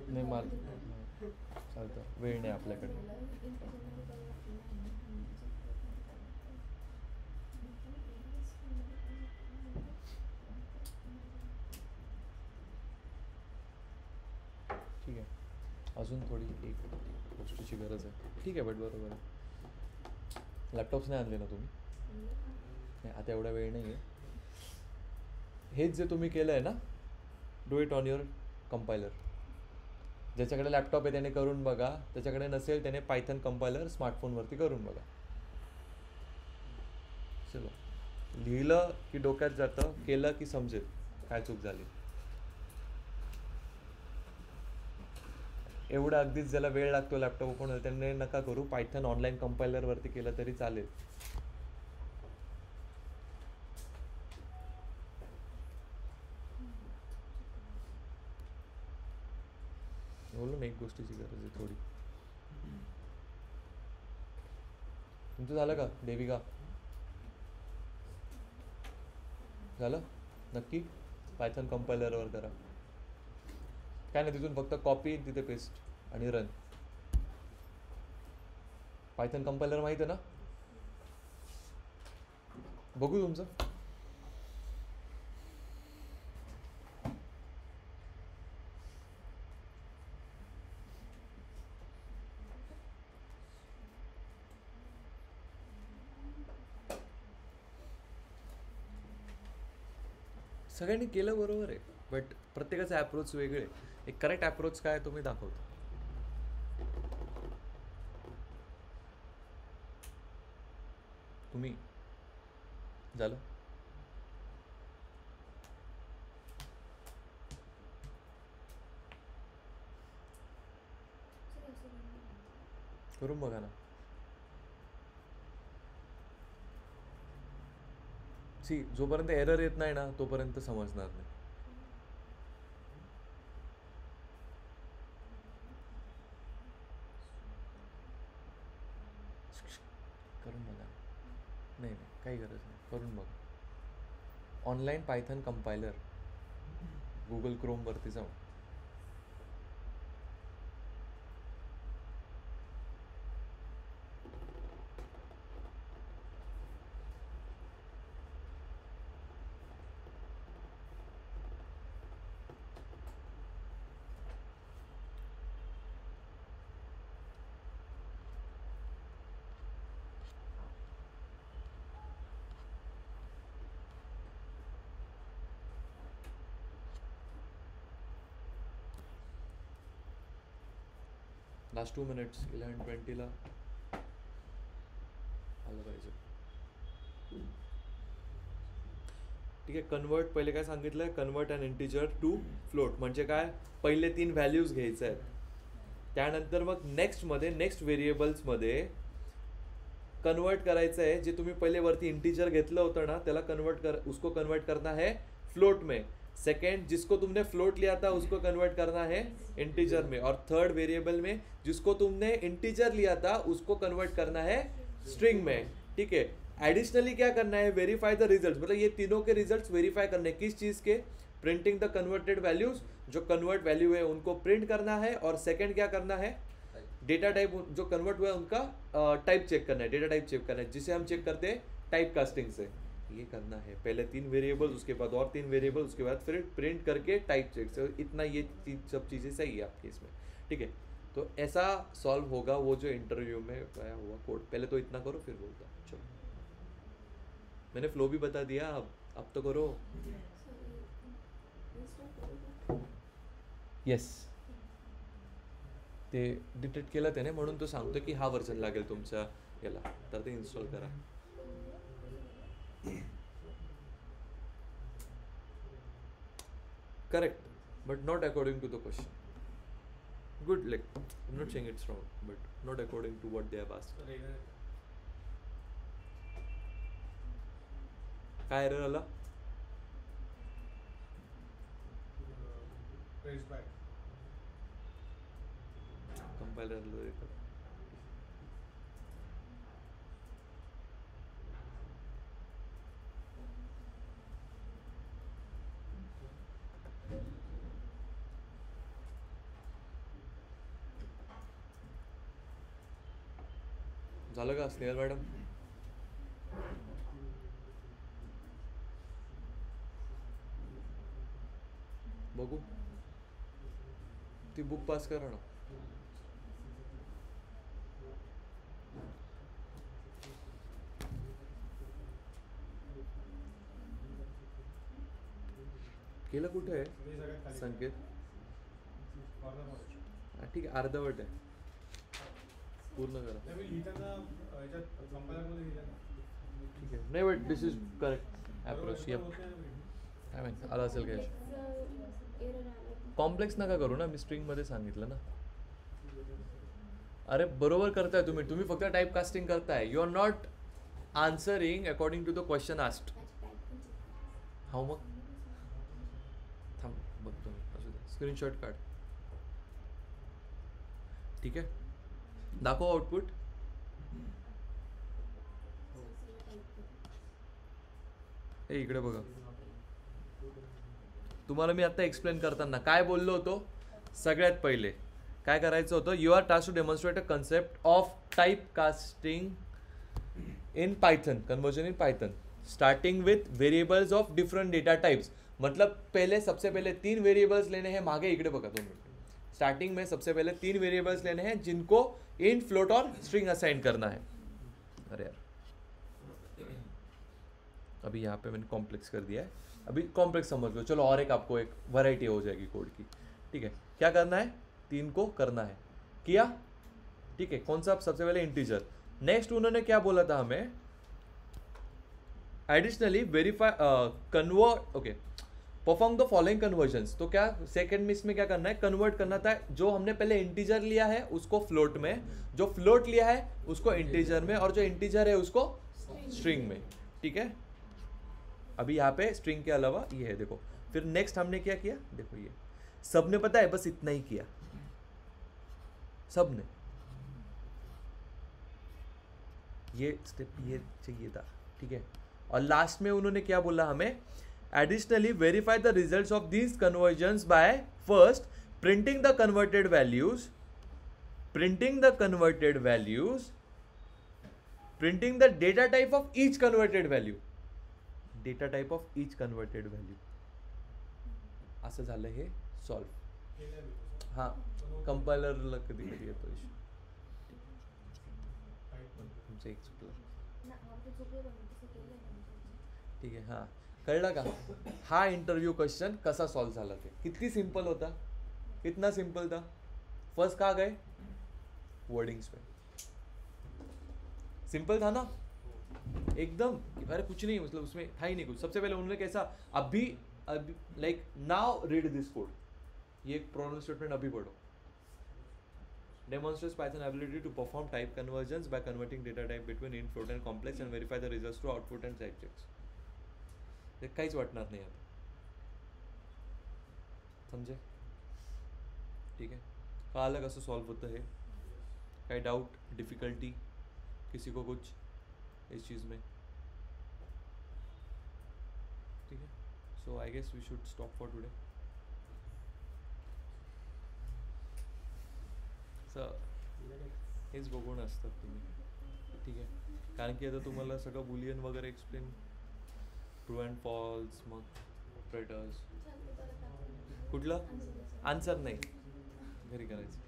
नाही मला चालतं, वेळ नाही आपल्याकडे. ठीक आहे, अजून थोडी एक गोष्टीची गरज आहे. ठीक आहे बट बरोबर आहे. लॅपटॉप्स नाही आणले ना तुम्ही? नाही आता एवढा वेळ नाही आहे. हेच जे तुम्ही केलं आहे ना, do it on your compiler. ज्याच्याकडे लॅपटॉप आहे त्याने करून बघा, त्याच्याकडे नसेल त्याने पायथन कंपायलर स्मार्टफोनवरती करून बघा. चलो, लिहिलं की डोक्यात जातं, केलं की समजेल काय चूक झाली. एवढं अगदीच ज्याला वेळ लागतो लॅपटॉप ओपन होईल त्यांनी नका करू. पायथन ऑनलाईन कंपायलरवरती केलं तरी चालेल. बोललो ना एक गोष्टीची गरज आहे थोडी. तुमचं झालं का देविका? झालं नक्की? पायथन कंपायलरवर करा. काय नाही, तिथून फक्त कॉपी तिथे पेस्ट आणि रन. पायथन कंपायलर माहिती आहे ना? बघू तुमचं. सगळ्यांनी केलं बरोबर आहे, बट प्रत्येकाचे अप्रोच वेगळे. एक करेक्ट अप्रोच काय तो मी दाखवतो. तुम्ही झालं? करून बघा ना. सी जोपर्यंत एरर येत नाही ना तोपर्यंत समजणार नाही. करून बघा. नाही नाही काही गरज नाही, करून बघा. ऑनलाईन पायथन कंपायलर गुगल क्रोमवरती जाऊन लास्ट 2 minutes 11:20 आलं पाहिजे. ठीक आहे. कन्वर्ट पहिले काय सांगितलंय, convert an integer to float म्हणजे काय, पहिले 3 व्हॅल्यूज घ्यायचे आहेत. त्यानंतर मग नेक्स्ट व्हेरिएबल्समध्ये कन्वर्ट करायचं आहे. जे तुम्ही पहिले वरती इंटिजर घेतलं होतं ना त्याला उसको कन्वर्ट करना है फ्लोट में. सेकेंड, जिसको तुमने फ्लोट लिया था उसको कन्वर्ट करना है इंटीजर में. और थर्ड वेरिएबल में जिसको तुमने इंटीजर लिया था उसको कन्वर्ट करना है स्ट्रिंग में. ठीक है. एडिशनली क्या करना है, वेरीफाई द रिजल्ट्स. मतलब ये तीनों के रिजल्ट्स वेरीफाई करने, किस चीज़ के, प्रिंटिंग द कन्वर्टेड वैल्यूज. जो कन्वर्ट वैल्यू है उनको प्रिंट करना है. और सेकेंड क्या करना है, डेटा टाइप जो कन्वर्ट हुआ है उनका टाइप चेक करना है, डेटा टाइप चेक करना है, जिसे हम चेक करते हैं टाइप कास्टिंग से. ये करना है. पहले 3 वेरिएबल्स, उसके बाद और 3 वेरिएबल्स, उसके बाद फिर प्रिंट करके टाइप चेक से. इतना ये सब चीज़ें सही है आपके इसमें. ठीक है. तो ऐसा सॉल्व होगा वो जो इंटरव्यू में आया हुआ कोड. पहले तो इतना करो फिर बोलता. चलो मैंने फ्लो भी बता दिया, अब तो करो. येस ते डिटेक्ट केलं त्याने म्हणून तो सांगतो की हा वर्जन लागेल तुमच्या याला, तर ते इन्स्टॉल करा. Correct, but not according to the question. Good, like I'm not saying it's wrong, but not according to what they have asked. काय एरर आला? Press back. कंपायलर झालं का स्नेहल मॅडम? बघू ती बुक पास करा ना. केलं कुठे आहे संकेत? ठीक आहे, अर्धवट आहे, पूर्ण करा. ठीक आहे. नाही but this is correct approach. Yup काय माहिती आला असेल काय. कॉम्प्लेक्स नका करू ना, मी स्ट्रिंगमध्ये सांगितलं ना. अरे बरोबर करताय तुम्ही, तुम्ही फक्त टाईप कास्टिंग करताय. You are not answering according to the question asked. How मग थांब बघतो मी, असू दे. स्क्रीनशॉट काढ. ठीक आहे, दाखव आउटपुट. हे इकडे बघा, तुम्हाला मी आता एक्सप्लेन करताना काय बोललो होतो. सगळ्यात पहिले काय करायचं होतं, you are task to demonstrate a concept of type casting in Python, conversion in Python, starting with variables of different data types. मतलब पहले सबसे पहले 3 वेरिएबल्स लेने हैं. मागे इकडे बघा 2 मिनट. स्टार्टिंग में सबसे पहले 3 वेरिएबल्स लेने हैं जिनको इंट, फ्लोट और स्ट्रिंग असाइन करना है. अरे यार, अभी यहाँ पे मैंने कॉम्प्लेक्स कर दिया है. अभी कॉम्प्लेक्स समझ लो. चलो और एक आपको एक वैरायटी हो जाएगी कोड की. ठीक है, क्या करना है, 3 को करना है, किया. ठीक है, कौन सा, सबसे पहले इंटीजर. नेक्स्ट उन्होंने क्या बोला था हमें, additionally verify convert, okay, perform the following convergence. तो क्या सेकंड में इसमें क्या करना है, कन्वर्ट करना था. जो हमने पहले इंटीजर लिया है उसको फ्लोट में, जो फ्लोट लिया है उसको इंटीजर में, और जो इंटीजर है उसको स्ट्रिंग में. ठीक है, अभी यहाँ पे स्ट्रिंग के अलावा ये है, देखो. फिर नेक्स्ट हमने क्या किया, देखो ये सबने पता है, बस इतना ही किया सबने. ये स्टेप ये चाहिए था. ठीक है, और लास्ट में उन्होंने क्या बोला हमें, additionally verify the results of these convergence by first printing the converted values, printing the converted values, printing the data type of each converted value, data type of each converted value. असं झालं हे सॉल्व. हां, कंपायलरला कधी कधी येतो इश्यू. तुमचं एक चुकलं. ठीक आहे, हां, कळलं का. हा इंटरव्ह्यू क्वेश्चन कसा सॉल्व झाला ते किती सिंपल होता, कितना सिंपल था. फर्स्ट कहाँ गए, वर्डिंग्स में. सिंपल था ना एकदम. अरे कुछ नहीं, मतलब उसमें था ही नहीं कुछ. सबसे पहले उन्होंने कैसा, अभी लाइक नाउ रीड दिस कोड, ये एक प्रोनाउन स्टेटमेंट अभी पढ़ो. Demonstrates Python ability to perform type conversions by converting data type between int, float and complex and verify the results to output and type checks. हे काहीच वाटणार नाही आता, समझे. ठीक है, कळालं कसं सॉल्व होतं हे. काही डाउट, डिफिकल्टी किसी को कुछ इस चीज़ में. ठीक है, so I guess we should stop for today. हेच बघून असतात तुम्ही. ठीक आहे, कारण की आता तुम्हाला सगळं बुलियन वगैरे एक्सप्लेन, ट्रू अँड फॉल्स, मग ऑपरेटर्स, कुठलं आन्सर नाही घरी करायचं.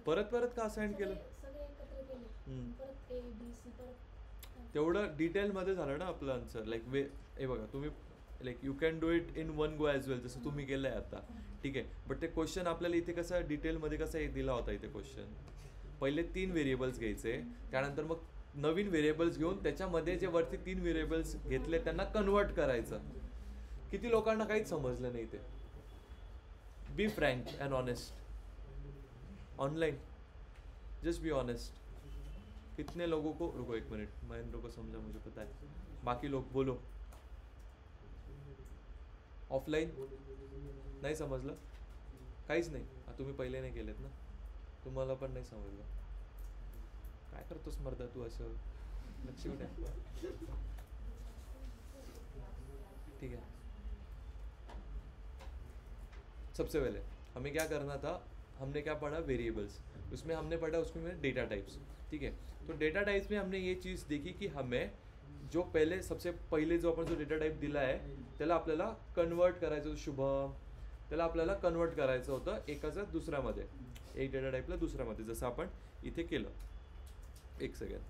परत परत का असाइन केलं, तेवढं डिटेलमध्ये झालं ना आपलं आन्सर. लाईक हे बघा तुम्ही, like you can do it in one go as well, जसं तुम्ही केलं आहे आता. ठीक आहे, बट ते क्वेश्चन आपल्याला इथे कसं डिटेलमध्ये कसं दिला होता इथे क्वेश्चन. पहिले 3 व्हेरिएबल्स घ्यायचे, त्यानंतर मग नवीन व्हेरिएबल्स घेऊन त्याच्यामध्ये जे वरती 3 व्हेरिएबल्स घेतले त्यांना कन्वर्ट करायचं. किती लोकांना काहीच समजलं नाही ते. Be frank and honest online, just be honest. कितने लोगों को, रुको एक मिनट, महेंद्र को समझा, मुझे पता है, बाकी लोग बोलो. ऑफलाईन नाही समजलं, काहीच नाही. तुम्ही पहिले नाही केलेत ना, तुम्हाला पण नाही समजलं. काय करतोस मर्दा तू असं, लक्ष कुठे. ठीक है, सबसे पहले हमें क्या करना था, हमने क्या पढ़ा, वेरिएबल्स. उसमें हमने पढ़ा उसमें डेटा टाइप्स. ठीक है, तो डेटा टाइप्स में हमने ये चीज़ देखी की हमें जो पहले सबसे पहिले जो आपण जो डेटा टाइप दिला आहे त्याला आपल्याला कन्वर्ट करायचं होतं. शुभम, त्याला आपल्याला कन्वर्ट करायचं होतं एकाचा दुसऱ्यामध्ये, एक डेटा टाइपला दुसऱ्यामध्ये, जसं आपण इथे केलं. एक सेकंड,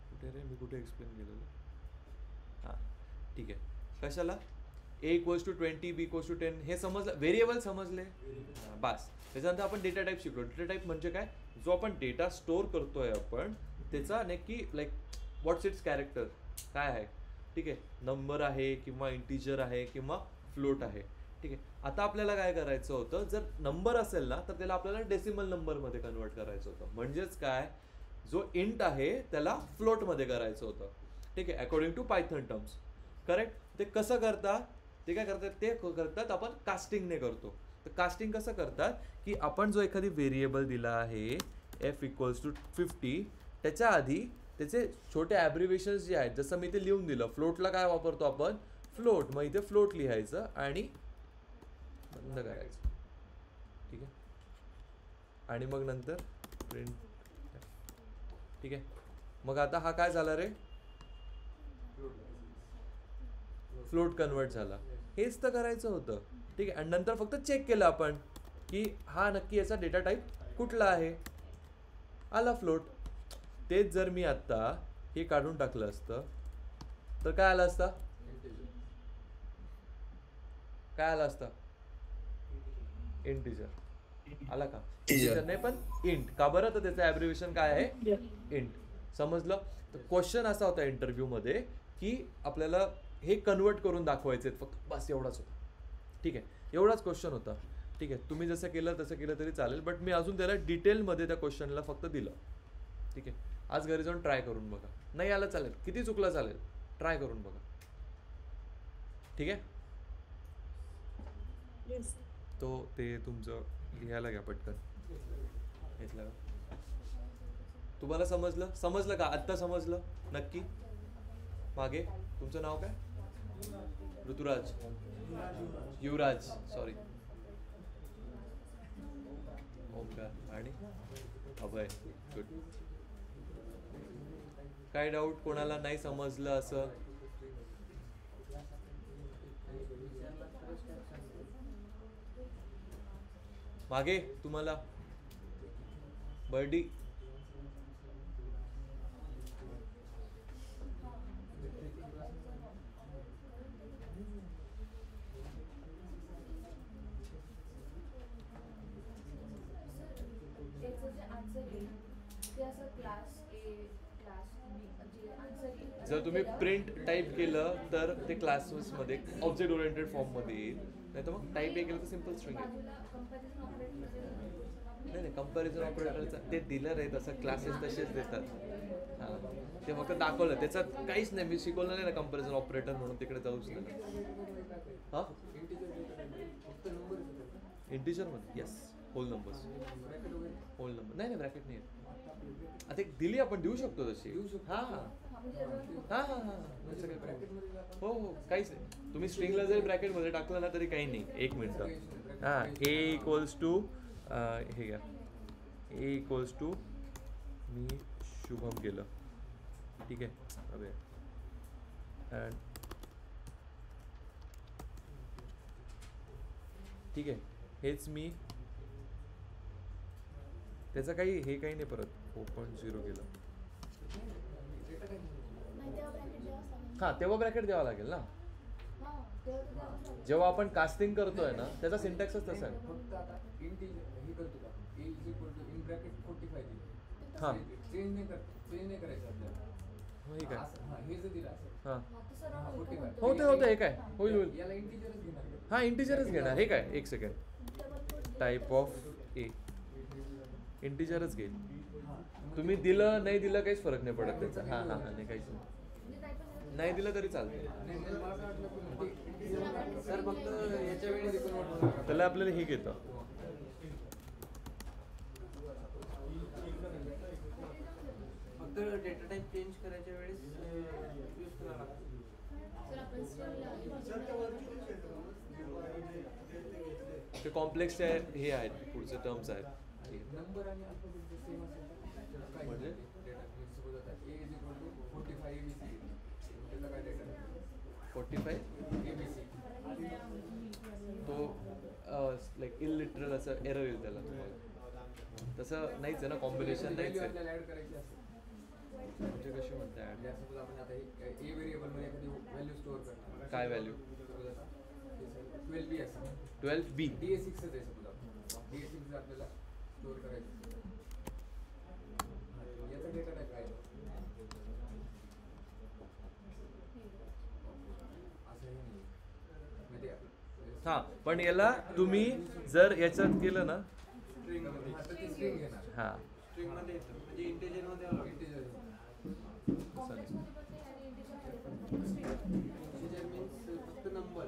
कुठे रे, मी कुठे एक्सप्लेन केलेलं. हां ठीक आहे, कशाला a = 20, b = 10 हे समजलं, व्हेरिएबल समजले. बस त्याच्यानंतर आपण डेटा टाइप शिकलो. डेटा टाइप म्हणजे काय, जो आपण डेटा स्टोअर करतोय आपण त्याचा नक्की लाईक व्हॉट्स इट्स कॅरेक्टर काय आहे. ठीक आहे, नंबर आहे किंवा इंटीजर आहे किंवा फ्लोट आहे. ठीक आहे, आता आपल्याला काय करायचं होतं, जर नंबर असेल ना तर त्याला आपल्याला डेसिमल नंबरमध्ये कन्वर्ट करायचं होतं. म्हणजेच काय, जो इंट आहे त्याला फ्लोटमध्ये करायचं होतं. ठीक आहे, according to Python terms. Correct. ते कसं करता, ते काय करतात, ते करतात आपण कास्टिंगने करतो. तर कास्टिंग कसं करतात की आपण जो एखादी व्हेरिएबल दिला आहे f इक्वल्स टू 50, त्याच्या आधी त्याचे छोटे ॲब्रिव्हेशन्स जे आहेत, जसं मी ते लिहून दिलं. फ्लोटला काय वापरतो आपण, फ्लोट. मग इथे फ्लोट लिहायचं आणि बंद करायचं. ठीक आहे. आणि मग नंतर प्रिंट. ठीक आहे. मग आता हा काय झाला रे, फ्लोट कन्वर्ट झाला. हेच तर करायचं होतं. ठीक आहे. आणि नंतर फक्त चेक केलं आपण की हा नक्की याचा डेटा टाईप कुठला आहे, आला फ्लोट. तेच जर मी आत्ता हे काढून टाकलं असतं तर काय आलं असतं, काय आलं असतं, इंटिजर आला का, इंटिजर नाही पण इंट. का बरं, तर त्याचं ॲब्रिव्हेशन काय आहे, इंट. समजलं. तर क्वेश्चन असा होता इंटरव्ह्यू मध्ये की आपल्याला हे कन्वर्ट करून दाखवायचे फक्त, बस एवढाच होता. ठीक आहे, एवढाच क्वेश्चन होता. ठीक आहे, तुम्ही जसं केलं तसं केलं तरी चालेल, बट मी अजून त्याला डिटेलमध्ये त्या क्वेश्चनला फक्त दिलं. ठीक आहे. आज घरी जाऊन ट्राय करून बघा. नाही आलं चालेल, किती चुकलं चालेल, ट्राय करून बघा. ठीक आहे. तो ते तुमचं लिहायला घ्या पटकन. घेतलं का, तुम्हाला समजलं का, आत्ता समजलं नक्की. मागे तुमचं नाव काय, ऋतुराज, युवराज, सॉरी, ओमकार आणि अभय. गुड. काय डाऊट कोणाला नाही समजलं असं, मागे तुम्हाला बर्डी, जर तुम्ही प्रिंट टाईप केलं तर ते क्लासेसमध्ये ऑब्जेक्ट ओरिएंटेड फॉर्ममध्ये येईल. नाही तर मग टाईप हे केलं तर सिम्पल स्ट्रिंग येईल. नाही कंपॅरिझन ऑपरेटरचं ते दिलं रे, तसं क्लासेस तसेच देतात. हां, ते फक्त दाखवलं, त्याच्यात काहीच नाही. मी शिकवलं नाही ना कंपॅरिझन ऑपरेटर म्हणून, तिकडे जाऊच नाही. हां, इंटिजरमध्ये yes, whole numbers, whole number. नाही ब्रॅकेट नाही. आता एक दिली आपण, देऊ शकतो तशी. हां हां हां हां हां, हो हो, काहीच नाही. तुम्ही स्ट्रिंगला जरी ब्रॅकेटमध्ये टाकलं ना तरी काही नाही. एक मिनटं. हां, ए इक्वल्स टू हे घ्या, ए इक्वल्स टू मी शुभम केलं. ठीक आहे. अबे अँड ठीक आहे, हेच मी त्याचं काही हे काही नाही, परत 4.0 केलं. हां, तेव्हा ब्रॅकेट द्यावा लागेल ना, जेव्हा आपण कास्टिंग करतोय ना, त्याचा सिंटॅक्सच तसा आहे. फक्त आता इंटिजर हे करतो का, a is equal to in bracket 45 दिलं. हां, चेंज नाही करायचं आपल्याला. हे काय, हां, हे जर दिलं असं, हां, 45 होतं हे काय होईल होईल. याला इंटिजरच घेणार. हां, इंटिजरच घेणार. हे काय, एक सेकंड, टाईप ऑफ ए इंटिजरच घेईल. तुम्ही दिलं नाही दिलं काहीच फरक नाही पडत त्याचा. हां हां हां, नाही काहीच नाही दिलं तरी चालतं. सर फक्त याच्या वेळेस कन्वर्ट त्याला आपल्याला हे घेतं. फक्त डेटा टाइप चेंज करायच्या वेळेस यूज करायला लागतो. ते कॉम्प्लेक्स हे आहेत, पुढचे टर्म्स आहेत. नंबर आणि अल्फाबेट सेम असेल काय म्हणजे डेटा सपोज आता ए इज इक्वल टू 45 एबीसी, त्याचा काय डेटा 45 एबीसी, तो लाईक इलिटरल असं एरर येईल त्याला. तुम्हाला तसं नाहीच आहे ना, कॉम्बिनेशन नाहीच आहे. आपल्याला ऍड करायची असते. म्हणजे कशी म्हणते ॲड, सपोज आपण आता ए व्हेरिएबल मध्ये एखादी व्हॅल्यू स्टोअर करणार. काय व्हॅल्यू, 12b असं 12b DA6 आहे. सपोज आपण DA6 आपल्याला स्टोअर करायचं. याचा डेटा टाइप काय असं हे नाही म्हणजे हां, पण याला तुम्ही जर याच्यात केलं ना, स्ट्रिंग घेणार. हां स्ट्रिंग मध्ये येतं, म्हणजे इंटिजर मध्ये आलं. इंटिजर इंटिजर मीन्स फक्त नंबर.